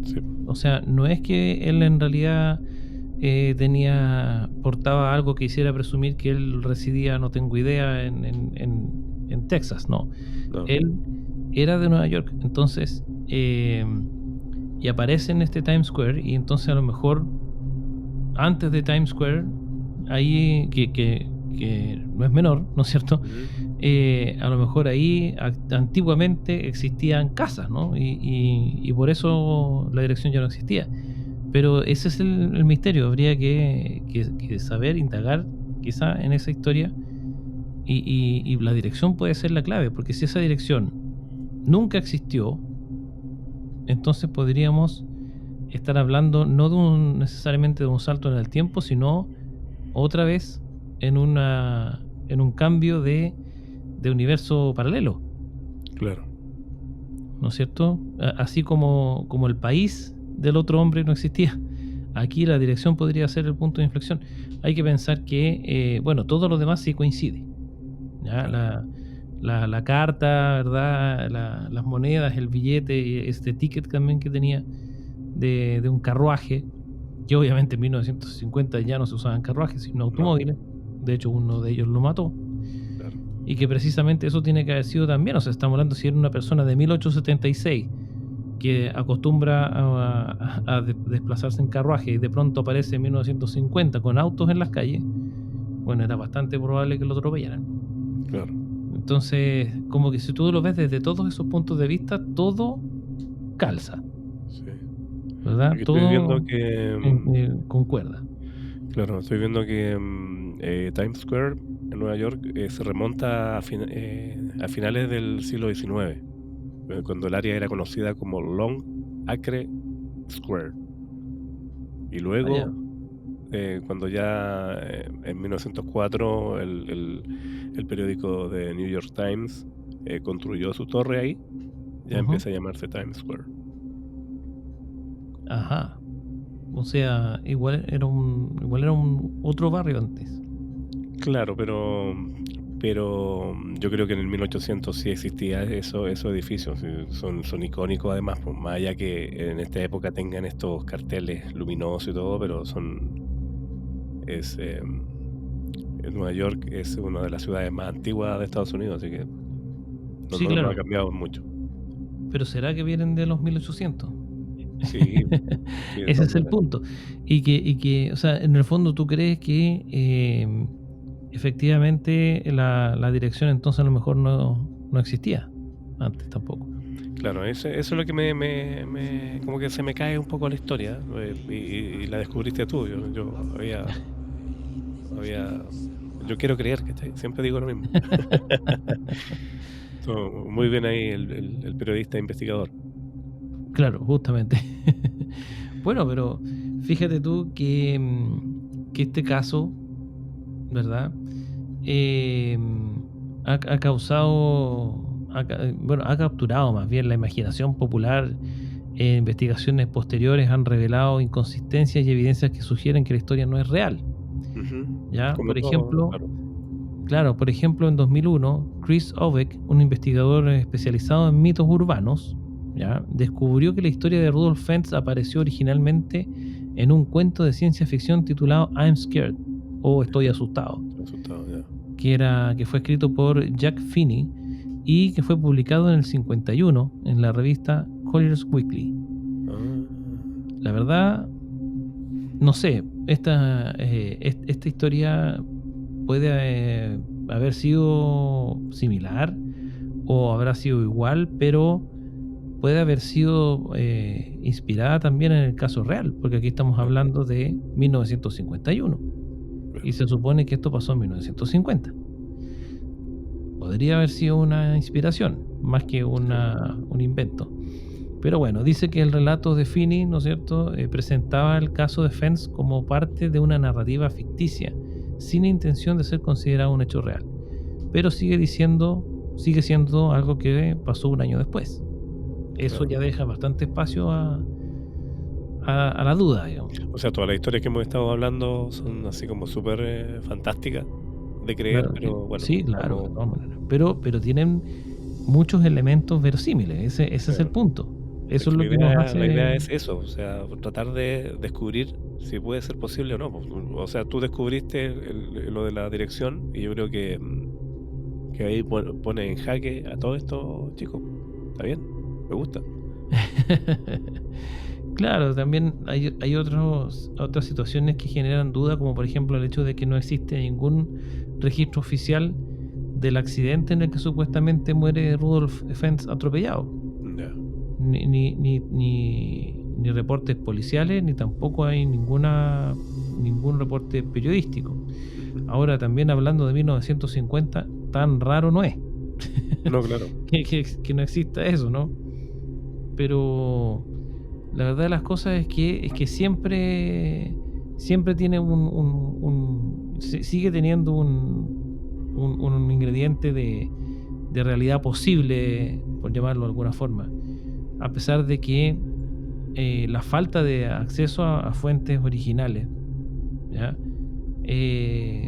sí, O sea, no es que él en realidad portaba algo que hiciera presumir que él residía, no tengo idea, en Texas, no. no, Él era de Nueva York. Entonces, y aparece en este Times Square y entonces a lo mejor antes de Times Square, ahí que no es menor, ¿no es cierto? ujú, A lo mejor ahí antiguamente existían casas, ¿no? Y por eso la dirección ya no existía. Pero ese es el misterio, habría que saber, indagar quizá en esa historia y la dirección puede ser la clave, porque si esa dirección nunca existió, entonces podríamos estar hablando no de necesariamente de un salto en el tiempo, sino otra vez en un cambio de universo paralelo, claro, ¿no es cierto? Así como el país del otro hombre no existía. Aquí la dirección podría ser el punto de inflexión. Hay que pensar que, bueno, todo lo demás sí coincide. ¿Ya? claro, La carta, ¿verdad? Las monedas, el billete, y este ticket también que tenía de un carruaje, que obviamente en 1950 ya no se usaban carruajes, sino no, automóviles. De hecho, uno de ellos lo mató. claro, Y que precisamente eso tiene que haber sido también, o sea, estamos hablando si era una persona de 1876 que acostumbra desplazarse en carruaje y de pronto aparece en 1950 con autos en las calles, bueno, era bastante probable que lo atropellaran. claro, Entonces, como que si tú lo ves desde todos esos puntos de vista, todo calza, sí. ¿verdad? Aquí estoy viendo Todo que, concuerda. claro, estoy viendo que Times Square en Nueva York se remonta a finales del siglo XIX, cuando el área era conocida como Long Acre Square. Y Ah, ya. luego, cuando ya en 1904 el periódico de New York Times construyó su torre ahí, ya Ujú. empieza a llamarse Times Square. Ajá. O sea, igual era un otro barrio antes. Claro, pero yo creo que en el 1800 sí existía esos edificios, son icónicos además, pues, más allá que en esta época tengan estos carteles luminosos y todo, pero es, Nueva York es una de las ciudades más antiguas de Estados Unidos, así que Sí, no ha claro. cambiado mucho. Pero ¿será que vienen de los 1800? Sí, sí, de Ese todas es el maneras. punto. O sea, en el fondo tú crees que efectivamente la dirección entonces a lo mejor no existía antes tampoco. Claro, eso es lo que como que se me cae un poco la historia, y la descubriste tú. Yo había yo quiero creer, ¿cachai? Siempre digo lo mismo. Muy bien ahí el periodista investigador. Claro, justamente. Bueno, pero fíjate tú que este caso, ¿verdad? Eh, ha causado ha capturado más bien la imaginación popular. Investigaciones posteriores han revelado inconsistencias y evidencias que sugieren que la historia no es real. Ujú. ¿Ya? Como Por todo, ejemplo, claro. claro, por ejemplo, en 2001, Chris Obeck, un investigador especializado en mitos urbanos, ¿ya? Descubrió que la historia de Rudolf Fentz apareció originalmente en un cuento de ciencia ficción titulado I'm Scared o Estoy asustado, Estoy asustado, ya. que fue escrito por Jack Finney y que fue publicado en el 51 en la revista Collier's Weekly. Ah, La verdad, no sé, esta historia puede haber sido similar o habrá sido igual, pero puede haber sido inspirada también en el caso real, porque aquí estamos claro, hablando de 1951 y claro. se supone que esto pasó en 1950. Podría haber sido una inspiración más que Sí. un invento. Pero bueno, dice que el relato de Finney, ¿no es cierto?, presentaba el caso de Fentz como parte de una narrativa ficticia, sin intención de ser considerado un hecho real. Pero sigue siendo algo que pasó un año después. Eso Claro. ya deja bastante espacio a la duda, digamos. O sea, todas las historias que hemos estado hablando son así como súper fantásticas de creer, Claro, pero bueno, sí, claro, de vamos, todas maneras. Pero tienen muchos elementos verosímiles, ese es el claro. punto. Es Eso es que lo que nos la idea hace. es eso, o sea, tratar de descubrir si puede ser posible o no. Pues, o sea, tú descubriste lo de la dirección y yo creo que ahí pone en jaque a todo esto, chicos. ¿Está bien? Me gusta. Claro, también hay otras situaciones que generan duda, como por ejemplo el hecho de que no existe ningún registro oficial del accidente en el que supuestamente muere Rudolf Fentz atropellado. Ya. Ni reportes policiales, ni tampoco hay ningún reporte periodístico. Ujú. Ahora, también hablando de 1950, tan raro no es No, claro. que no exista eso, ¿no? Pero la verdad de las cosas es que siempre tiene sigue teniendo un ingrediente de realidad posible, por llamarlo de alguna forma, a pesar de que la falta de acceso a fuentes originales, ¿ya?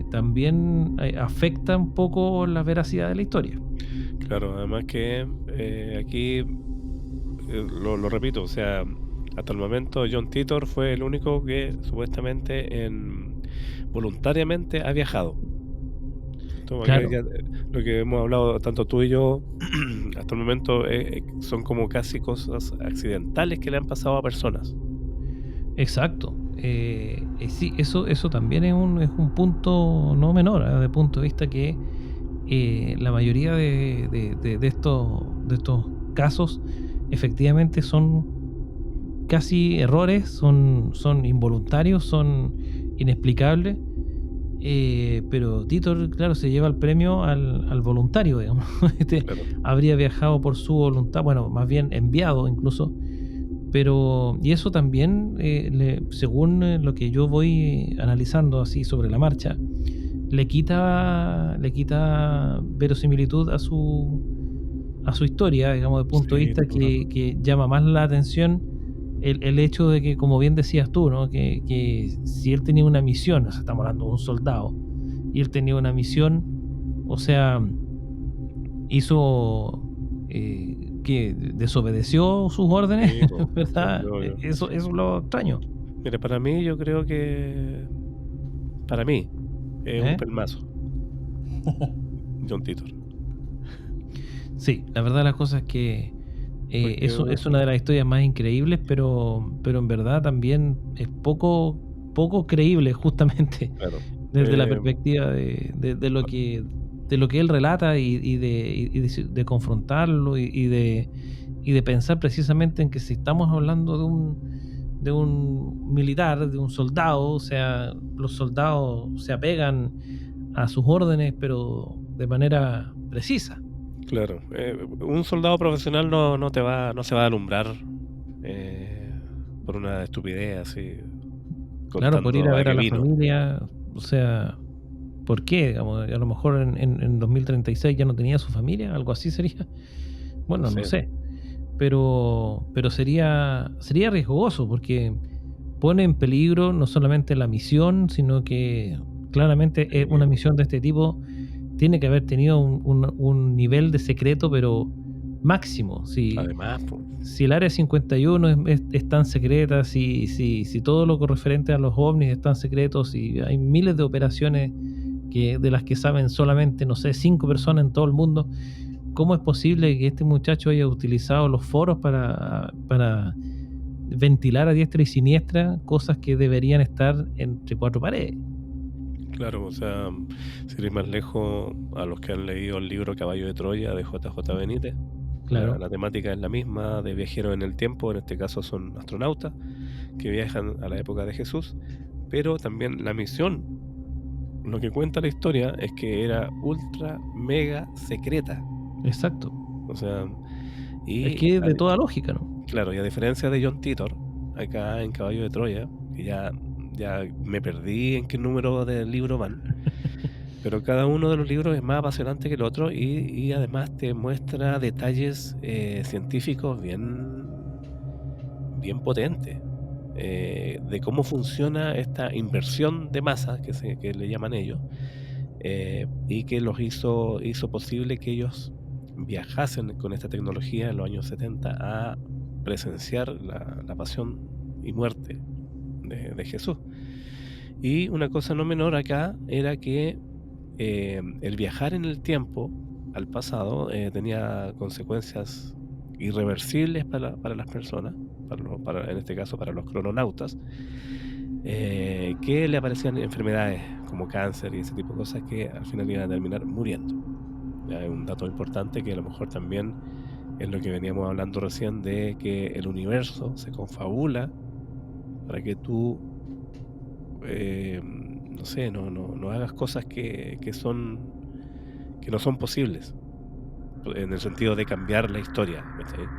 También afecta un poco la veracidad de la historia. Claro, además que aquí lo repito, o sea, hasta el momento John Titor fue el único que supuestamente voluntariamente ha viajado. Toma, que Claro, ya, lo que hemos hablado tanto tú y yo hasta el momento son como casi cosas accidentales que le han pasado a personas. exacto. Sí, eso también es un punto no menor, de punto de vista que la mayoría de estos casos efectivamente son casi errores, son involuntarios, son inexplicables, pero Titor, claro, se lleva el premio al voluntario, digamos. Este Claro, habría viajado por su voluntad, bueno, más bien enviado incluso, pero, y eso también, según lo que yo voy analizando así sobre la marcha, le quita verosimilitud a su historia, digamos, de punto de sí, vista todo el rato. que llama más la atención el hecho de que, como bien decías tú, ¿no? Que si él tenía una misión, o sea, estamos hablando de un soldado, y él tenía una misión, o sea, hizo que desobedeció sus órdenes, Sí, po, ¿verdad? obvio, obvio. Eso es lo extraño. Mira, para mí yo creo que para mí es un ¿Eh? pelmazo, John Titor. Sí, la verdad las cosas es que Porque, eso es una de las historias más increíbles, pero en verdad también es poco creíble justamente claro, desde la perspectiva de lo que él relata y de confrontarlo y de pensar precisamente en que si estamos hablando de un militar, de un soldado, o sea, los soldados se apegan a sus órdenes, pero de manera precisa. claro, un soldado profesional no se va a alumbrar eh, por una estupidez así, Claro, por ir contando a a ver a qué la vino. familia, o sea, ¿Por qué? Digamos, a lo mejor en 2036 ya no tenía su familia, algo así sería. No Bueno, no sé, sé, pero sería riesgoso porque pone en peligro no solamente la misión, sino que claramente una misión de este tipo tiene que haber tenido un nivel de secreto, pero máximo. además, pues, Si el Área 51 es tan secreta, si todo lo referente a los ovnis es tan secreto, si hay miles de operaciones de las que saben solamente, no sé, 5 personas en todo el mundo, ¿cómo es posible que este muchacho haya utilizado los foros para ventilar a diestra y siniestra cosas que deberían estar entre cuatro paredes? claro, o sea, sin ir más lejos, a los que han leído el libro Caballo de Troya de JJ Benítez, la, Claro, la temática es la misma, de viajeros en el tiempo, en este caso son astronautas que viajan a la época de Jesús, pero también la misión, lo que cuenta la historia es que era ultra mega secreta, exacto. o sea, Es y que es de toda lógica, ¿no? claro, y a diferencia de John Titor, acá en Caballo de Troya, que ya me perdí en qué número del libro van, pero cada uno de los libros es más apasionante que el otro y además te muestra detalles científicos bien potentes de cómo funciona esta inversión de masa que le llaman ellos y que hizo posible que ellos viajasen con esta tecnología en los años 70 a presenciar la pasión y muerte de Jesús. Y una cosa no menor acá era que el viajar en el tiempo al pasado tenía consecuencias irreversibles para las personas, en este caso para los crononautas, que le aparecían enfermedades como cáncer y ese tipo de cosas que al final iban a terminar muriendo. Ya es un dato importante que a lo mejor también es lo que veníamos hablando recién de que el universo se confabula para que tú, no sé, no hagas cosas que no son posibles, en el sentido de cambiar la historia, ¿cachai?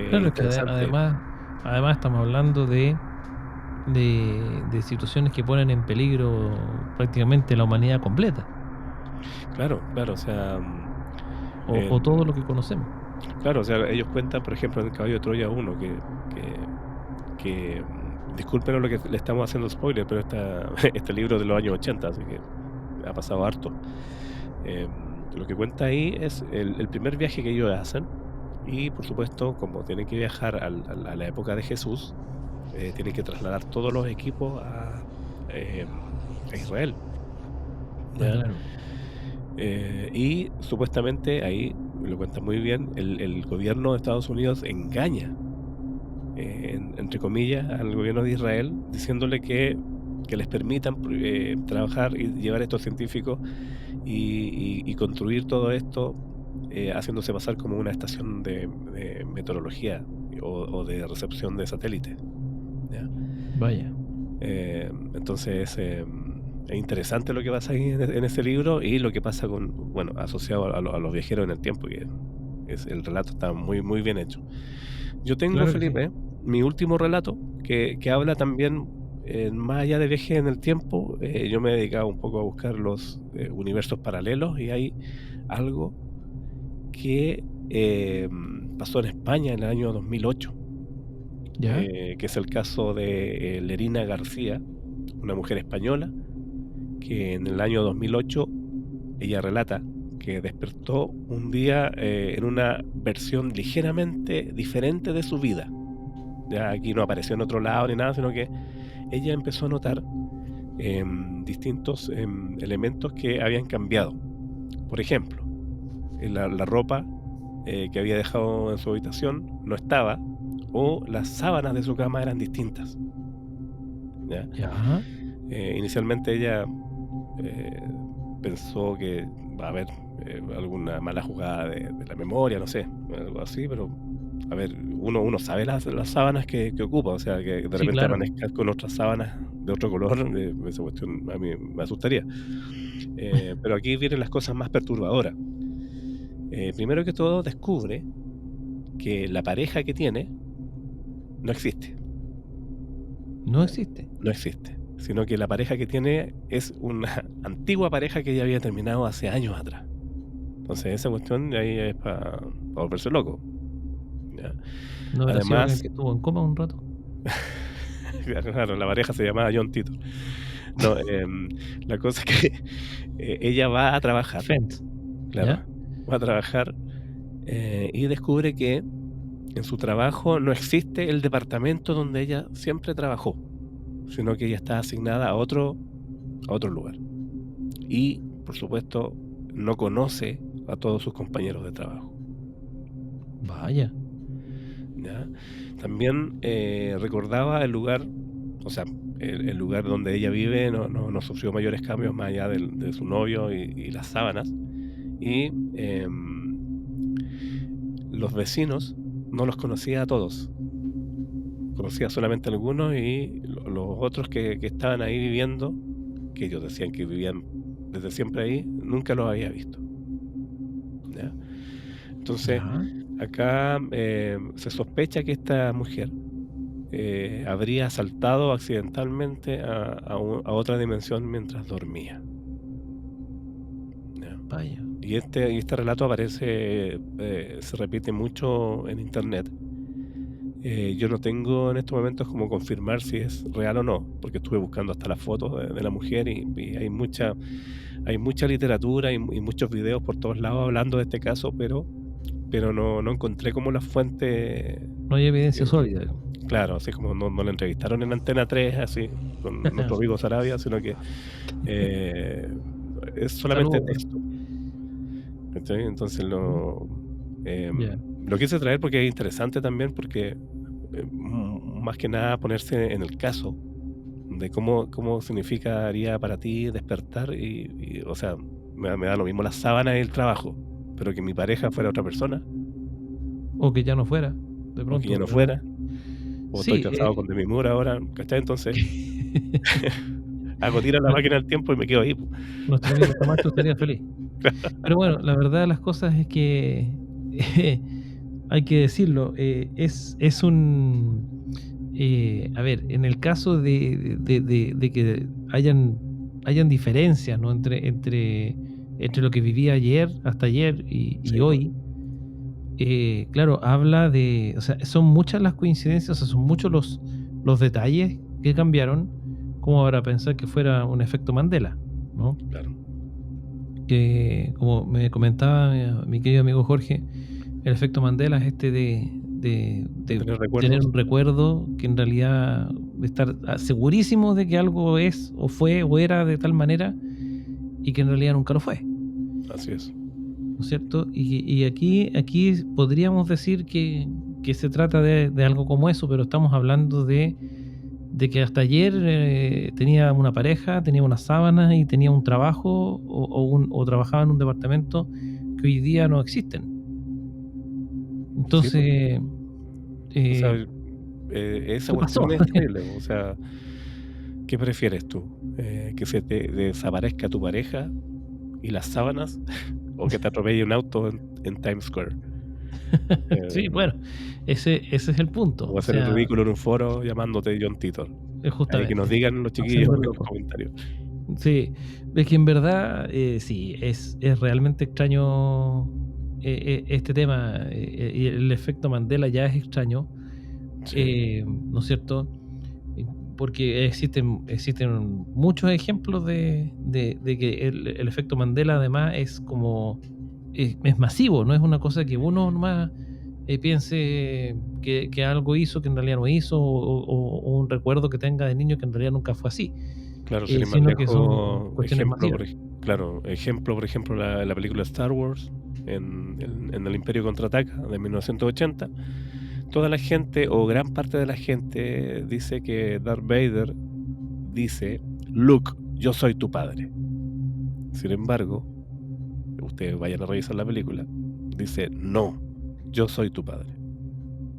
Claro, es que Interesante, además estamos hablando de situaciones que ponen en peligro prácticamente la humanidad completa, claro, o sea, o todo lo que conocemos. claro, o sea, ellos cuentan, por ejemplo, en el Caballo de Troya uno disculpen lo que le estamos haciendo spoiler, pero este libro es de los años 80, así que ha pasado harto. Em, lo que cuenta ahí es el primer viaje que ellos hacen y, por supuesto, como tienen que viajar a la época de Jesús, tienen que trasladar todos los equipos em, a Israel, Ah, ¿ya? claro. Y supuestamente ahí, lo cuenta muy bien, el gobierno de Estados Unidos engaña, entre comillas, al gobierno de Israel, diciéndole que les permitan trabajar y llevar estos científicos y construir todo esto, haciéndose pasar como una estación de meteorología o de recepción de satélites, ¿ya? Vaya. Entonces, es interesante lo que pasa ahí en ese libro y lo que pasa bueno, asociado a los viajeros en el tiempo, que el relato está muy bien hecho. Yo tengo, Claro que sí. Felipe, mi último relato que habla también, más allá de viajes en el tiempo, yo me he dedicado un poco a buscar los universos paralelos y hay algo que pasó en España en el año 2008, ¿Ya? que es el caso de Lerina García, una mujer española que en el año 2008 ella relata que despertó un día en una versión ligeramente diferente de su vida. Ya aquí no apareció en otro lado ni nada, sino que ella empezó a notar distintos elementos que habían cambiado. Por ejemplo, la ropa que había dejado en su habitación no estaba, o las sábanas de su cama eran distintas. ¿Ya? Ya. Inicialmente ella eh, pensó que va a haber alguna mala jugada de la memoria, no sé, algo así, pero a ver, uno sabe las sábanas que ocupa, o sea, que de Sí, repente claro. amanezcas con otras sábanas de otro color, esa cuestión a mí me asustaría. Pero aquí vienen las cosas más perturbadoras. Primero que todo, descubre que la pareja que tiene no existe. No ¿Ya? existe. No existe. sino que la pareja que tiene es una antigua pareja que ya había terminado hace años atrás. Entonces esa cuestión de ahí es para volverse loco, ¿ya? ¿No habrá sido alguien Además, que estuvo en coma un rato? claro, la pareja se llamaba John Titor. No, la cosa es que ella va a trabajar, Fent, claro, ¿ya? va a trabajar y descubre que en su trabajo no existe el departamento donde ella siempre trabajó, sino que ella está asignada a otro lugar. Y, por supuesto, no conoce a todos sus compañeros de trabajo, Vaya. ¿ya? También recordaba el lugar, o sea, el lugar donde ella vive no sufrió mayores cambios más allá de su novio y las sábanas. Y los vecinos no los conocía a todos, conocía solamente a algunos y los otros que estaban ahí viviendo, que ellos decían que vivían desde siempre ahí, nunca los había visto, ¿ya? Entonces, Ya. acá se sospecha que esta mujer habría saltado accidentalmente a otra dimensión mientras dormía, ¿ya? Vaya. Y este relato aparece, se repite mucho en internet. Yo no tengo en estos momentos como confirmar si es real o no, porque estuve buscando hasta las fotos de la mujer y hay mucha literatura y muchos videos por todos lados hablando de este caso, pero no encontré como la fuente, No hay evidencia eh, sólida, digamos. claro, así como no la entrevistaron en Antena 3, así, con nuestro amigo Sarabia, sino que eh, es solamente Saludos. texto, ¿cachai? Entonces Ya. lo quise traer porque es interesante también, porque más que nada ponerse en el caso de cómo significaría para ti despertar o sea, me da lo mismo las sábanas y el trabajo, pero que mi pareja fuera otra persona, O que ya no fuera, de o que ya pronto, no ¿verdad? fuera, o estoy Sí, casado con Demi Moore ahora, ¿cachai? Entonces, hago tira la nue máquina del tiempo y me quedo ahí, po. nuestro amigo Camacho estaría feliz. Pero bueno, la verdad de las cosas es que, hay que decirlo, es un, a ver, en el caso de que hayan diferencias, ¿no? Entre lo que vivía ayer, hasta ayer y Sí, po, hoy, claro, habla de, o sea, son muchas las coincidencias, o sea, son muchos los detalles que cambiaron, como para pensar que fuera un efecto Mandela, ¿no? claro, Que, como me comentaba mi querido amigo Jorge, el efecto Mandela es este de de tener tener recuerdos, un recuerdo que en realidad de estar segurísimo de que algo es o fue o era de tal manera y que en realidad nunca lo fue, así es. ¿no es cierto? Y aquí podríamos decir que se trata de algo como eso, pero estamos hablando de que hasta ayer tenía una pareja, tenía unas sábanas y tenía un trabajo o trabajaba en un departamento que hoy día no existen. Sí, po. Entonces, O sea, eh, esa ¿qué pasó? cuestión es terrible, o sea, ¿qué prefieres tú? ¿Que se te desaparezca tu pareja y las sábanas o que te atropelle un auto en Times Square? Sí, Eh, bueno, ese es el punto. o O hacer el sea, ridículo en un foro llamándote John Titor. Ahí que nos justamente, digan los chiquillos haciendo el en los loco. comentarios. Sí, es que en verdad, sí, es realmente extraño este tema. Y el efecto Mandela ya es extraño, Sí, ¿no es cierto? Eh, Porque existen muchos ejemplos de que el efecto Mandela además es como, es masivo, no es una cosa que uno nomás piense que algo hizo que en realidad no hizo, o un recuerdo que tenga de niño que en realidad nunca fue así, claro, sin ir más sino que son lejos, cuestiones masivas. ejemplo, por ejemplo, la película Star Wars en el Imperio Contraataca de 1980. Toda la gente o gran parte de la gente dice que Darth Vader dice: Luke, yo soy tu padre. Sin embargo, ustedes vayan a revisar la película, dice: no, yo soy tu padre.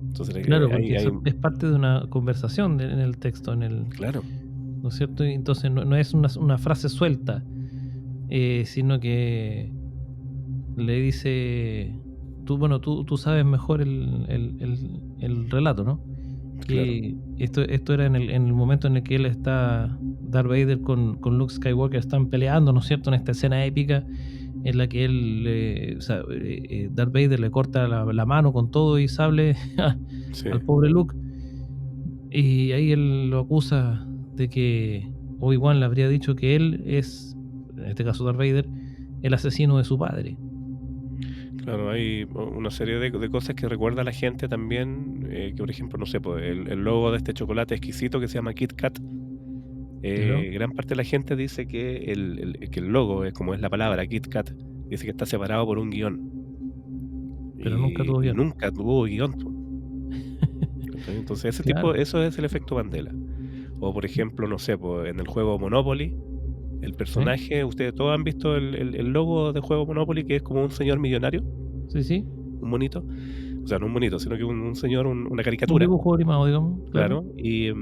Entonces Claro, porque hay, eso es parte de una conversación en el texto, claro, ¿no es cierto? Y entonces no es una frase suelta, sino que le dice, bueno, tú sabes mejor el relato, ¿no? claro, Que esto era en el momento en el que él está, Darth Vader con Luke Skywalker están peleando, ¿no es cierto?, en esta escena épica en la que Darth Vader le corta la mano con todo y sable Sí, al pobre Luke, y ahí él lo acusa de que Obi-Wan le habría dicho que él es, en este caso Darth Vader, el asesino de su padre. claro, hay una serie de cosas que recuerda a la gente también, que por ejemplo, no sé, pues, el logo de este chocolate exquisito que se llama Kit Kat, Claro, gran parte de la gente dice que el logo, como es la palabra Kit Kat, dice que está separado por un guión, pero nunca tuvo y guión. nunca tuvo guión, po, ¿cachai? Entonces Claro, eso es el efecto Mandela. O por ejemplo, no sé, pues, en el juego Monopoly, el ¿sí? personaje, ustedes todos han visto el logo del juego Monopoly, que es como un señor millonario, Sí, sí. un monito. O sea, no un monito, sino que un señor, una Un caricatura, dibujo animado, digamos, claro. claro. Y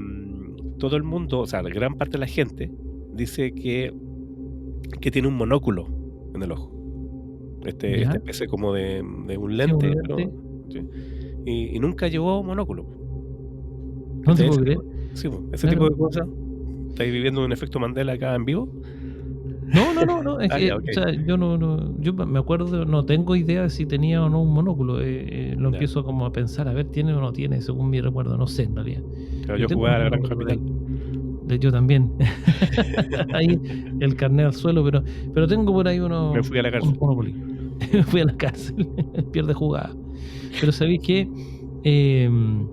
todo el mundo, o sea, la gran parte de la gente dice que tiene un monóculo en el ojo. Esta ¿Ya? especie como de un Sí, un lente, pero lente. sí. Y nunca llevó monóculo, No te ¿cachai? puedo creer. Sí, po, ese tipo Claro. de cosas. ¿Estáis viviendo un efecto Mandela acá en vivo? No, no, no, no, es Ah, que, ya, o okey. sea, yo yo me acuerdo, no tengo idea de si tenía o no un monóculo, lo Ya. empiezo como a pensar, a ver, ¿tiene o no tiene? Según mi recuerdo, no sé en realidad. Claro, Yo yo tengo jugaba un a la Granja monóculo por Capital. ahí, yo también. Ahí el carnet al suelo, pero tengo por ahí Me fui a la unos cárcel. Monopoly. Mm, Fui a la cárcel, pierde jugada. Pero ¿sabéis qué? Em,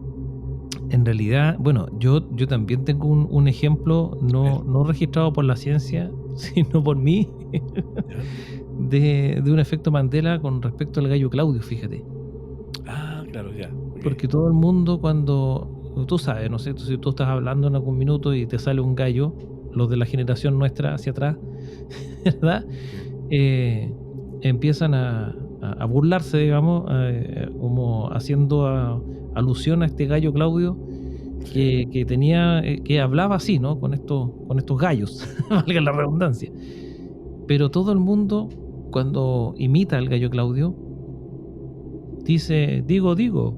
en realidad, bueno, yo también tengo un ejemplo a ver, no registrado por la ciencia, sino por mí, ya. de un efecto Mandela con respecto al gallo Claudio, fíjate. Ah, claro, ya, okey. Porque todo el mundo cuando, tú sabes, no sé, si tú estás hablando en algún minuto y te sale un gallo, los de la generación nuestra hacia atrás, ¿verdad? Sí, Eh, empiezan a burlarse, digamos, como haciendo alusión a este gallo Claudio sí, que tenía, que hablaba así, ¿no? Con estos gallos, valga la redundancia. Pero todo el mundo, cuando imita al gallo Claudio, dice, digo, digo.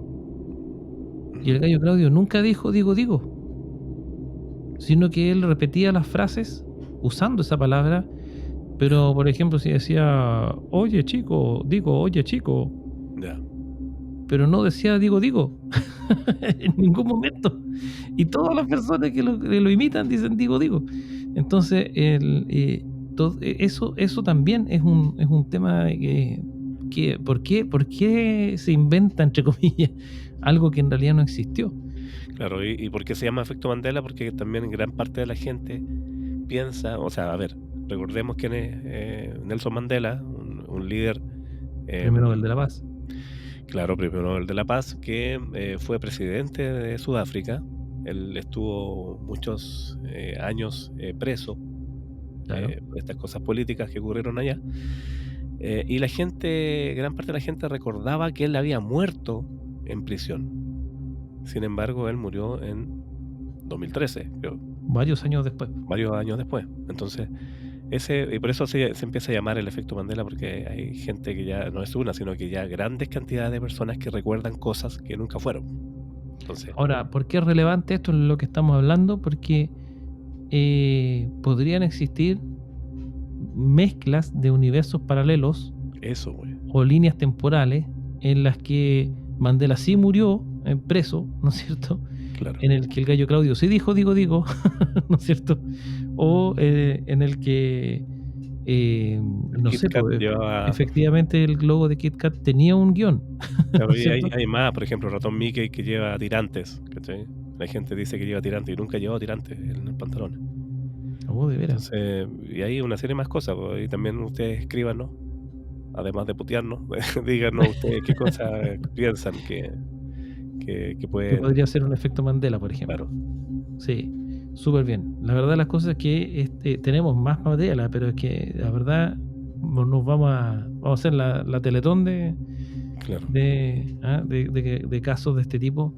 Y el ujú. gallo Claudio nunca dijo, digo, digo, sino que él repetía las frases usando esa palabra, Ya, pero por ejemplo, si decía, oye chico, digo, oye chico, ya, pero no decía, digo, digo, en ningún momento. Y todas las personas que lo imitan dicen, digo, digo. Entonces, eso también es un tema que ¿por qué se inventa, entre comillas, algo que en realidad no existió? claro, ¿y por qué se llama efecto Mandela? Porque también gran parte de la gente piensa, o sea, a ver, recordemos quién es, Nelson Mandela, un líder, Premio Nobel de em, la Paz. claro, premio Nobel de la Paz, que, fue presidente de Sudáfrica. Él estuvo muchos, años, preso, Claro. por estas cosas políticas que ocurrieron allá. Y la gente, gran parte de la gente recordaba que él había muerto en prisión. Sin embargo, él murió en 2013, creo, Varios años después. varios años después. Entonces, y por eso se empieza a llamar el efecto Mandela, porque hay gente que ya no es una, sino que ya grandes cantidades de personas que recuerdan cosas que nunca fueron. Entonces, Ahora, ¿por qué es relevante esto en lo que estamos hablando? Porque podrían existir mezclas de universos paralelos eso, güey. o líneas temporales en las que Mandela sí murió preso, ¿no es cierto? Claro. En el que el gallo Claudio sí dijo, digo, digo, ¿no es cierto? O en el que, El no Kit sé, Kat pues, llevaba, efectivamente el globo de Kit Kat tenía un guión, ¿no claro, es y hay, cierto? hay más, por ejemplo, ratón Mickey que lleva tirantes, ¿cachai? La gente dice que lleva tirantes y nunca llevó tirantes en el pantalón. Oh, de veras. Entonces, y hay una serie más cosas, pues, y también ustedes escríbanos, además de putearnos, díganos ustedes qué cosas piensan que Que pueden, podría ser un efecto Mandela, por ejemplo. claro, Sí, súper bien. La verdad las cosas es que tenemos más material, pero es que la verdad nos vamos a hacer la teletón claro. de casos de este tipo.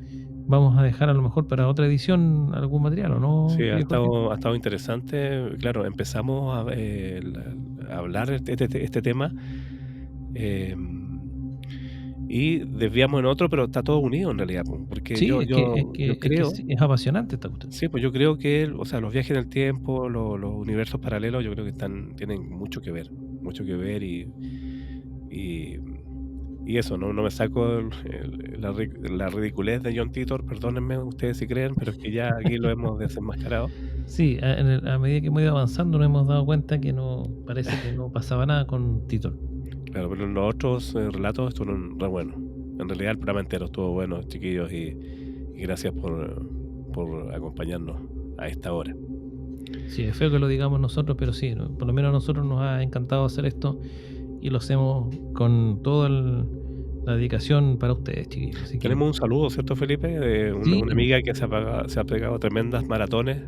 Vamos a dejar a lo mejor para otra edición algún material, ¿o no, Sí, Jorge? ha estado interesante. Claro, empezamos a hablar este tema, em, y desviamos en otro, pero está todo unido en realidad, po, porque Sí, yo creo, sí, es apasionante esta cuestión. sí, pues yo creo que, o sea, los viajes en el tiempo, los universos paralelos, yo creo que tienen mucho que ver y y eso, no me saco la ridiculez de John Titor, perdónenme ustedes si creen, pero es que ya aquí lo hemos desenmascarado. Sí, a medida que hemos ido avanzando nos hemos dado cuenta que no parece que no pasaba nada con Tito. Claro, pero en los otros, relatos estuvieron re buenos. En realidad el programa entero estuvo bueno, chiquillos, y gracias por acompañarnos a esta hora. Sí, es feo que lo digamos nosotros, pero sí, por lo menos a nosotros nos ha encantado hacer esto y lo hacemos con toda la dedicación para ustedes, chiquillos. Así que Tenemos un saludo, ¿cierto, Felipe? De sí, una amiga que se ha pegado tremendas maratones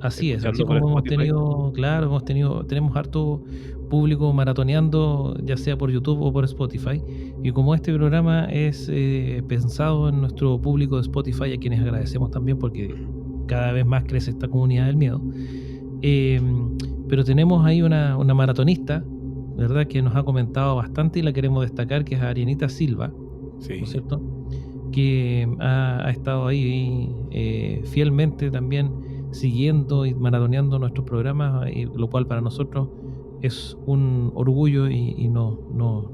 así es, así escuchando por como hemos Spotify. tenido, claro, tenemos harto público maratoneando, ya sea por YouTube o por Spotify, y como este programa es pensado en nuestro público de Spotify, a quienes agradecemos también porque cada vez más crece esta comunidad del miedo, eh, pero tenemos ahí una maratonista, ¿verdad?, que nos ha comentado bastante y la queremos destacar, que es Arianita Silva, ¿no es Sí, cierto?, que ha estado ahí fielmente también siguiendo y maratoneando nuestros programas, y lo cual para nosotros es un orgullo y nos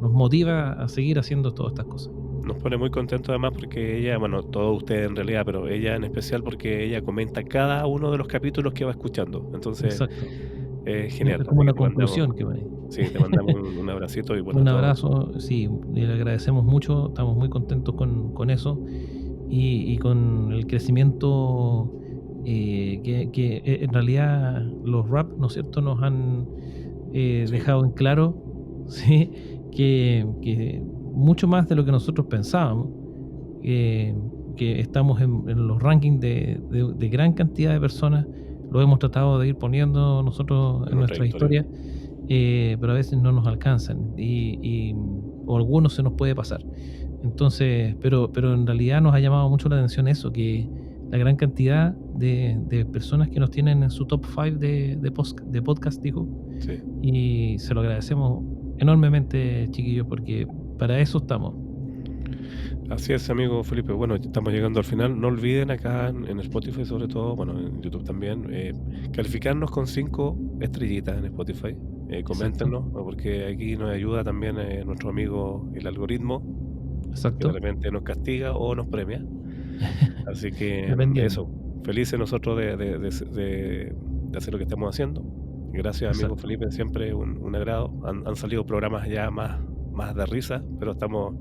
motiva a seguir haciendo todas estas cosas. nos pone muy contentos además porque ella, bueno, todos ustedes en realidad, pero ella en especial porque ella comenta cada uno de los capítulos que va escuchando. Entonces, Exacto. genial. Es como Así que una conclusión que va ahí. te mandamos un abracito y bueno, a Un todos. abrazo, sí, y le agradecemos mucho, estamos muy contentos con eso y con el crecimiento que en realidad los rap, ¿no es cierto?, nos han Sí, dejado en claro, ¿sí?, que mucho más de lo que nosotros pensábamos, eh, que estamos en los rankings de gran cantidad de personas, lo hemos tratado de ir poniendo nosotros en en nuestra nuestras historia. historias, pero a veces no nos alcanzan o algunos se nos puede pasar. Entonces, pero en realidad nos ha llamado mucho la atención eso, que la gran cantidad de personas que nos tienen en su top 5 de podcast, digo, Sí. y se lo agradecemos enormemente, chiquillos, porque para eso estamos. Así es, amigo Felipe. Bueno, estamos llegando al final. No olviden acá en Spotify, sobre todo, bueno, en YouTube también, calificarnos con 5 estrellitas en Spotify. Exacto, Coméntenos, ¿no? Porque aquí nos ayuda también nuestro amigo el algoritmo, que de exacto, repente nos castiga o nos premia. Así que dependiendo. eso, felices nosotros de hacer lo que estamos haciendo. Gracias, amigo Exacto. Felipe, siempre un agrado. Han salido programas ya más de risa, pero estamos.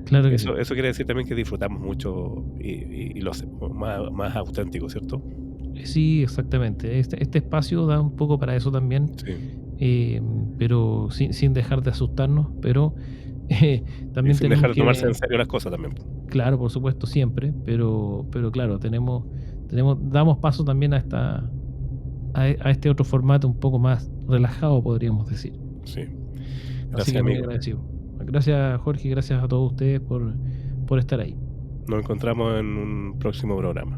Claro que sí. Eso quiere decir también que disfrutamos mucho y lo hacemos más auténtico, ¿cierto? Sí, exactamente. Este espacio da un poco para eso también, Sí. eh, pero sin dejar de asustarnos, pero Y también sin dejar tenemos de tomarse en que, serio las cosas también, po. claro, por supuesto, siempre, pero claro, damos paso también a este otro formato un poco más relajado, podríamos decir. Sí. Así Gracias, que muy amigo. agradecido. Gracias, Jorge, y gracias a todos ustedes por estar ahí. Nos encontramos en un próximo programa.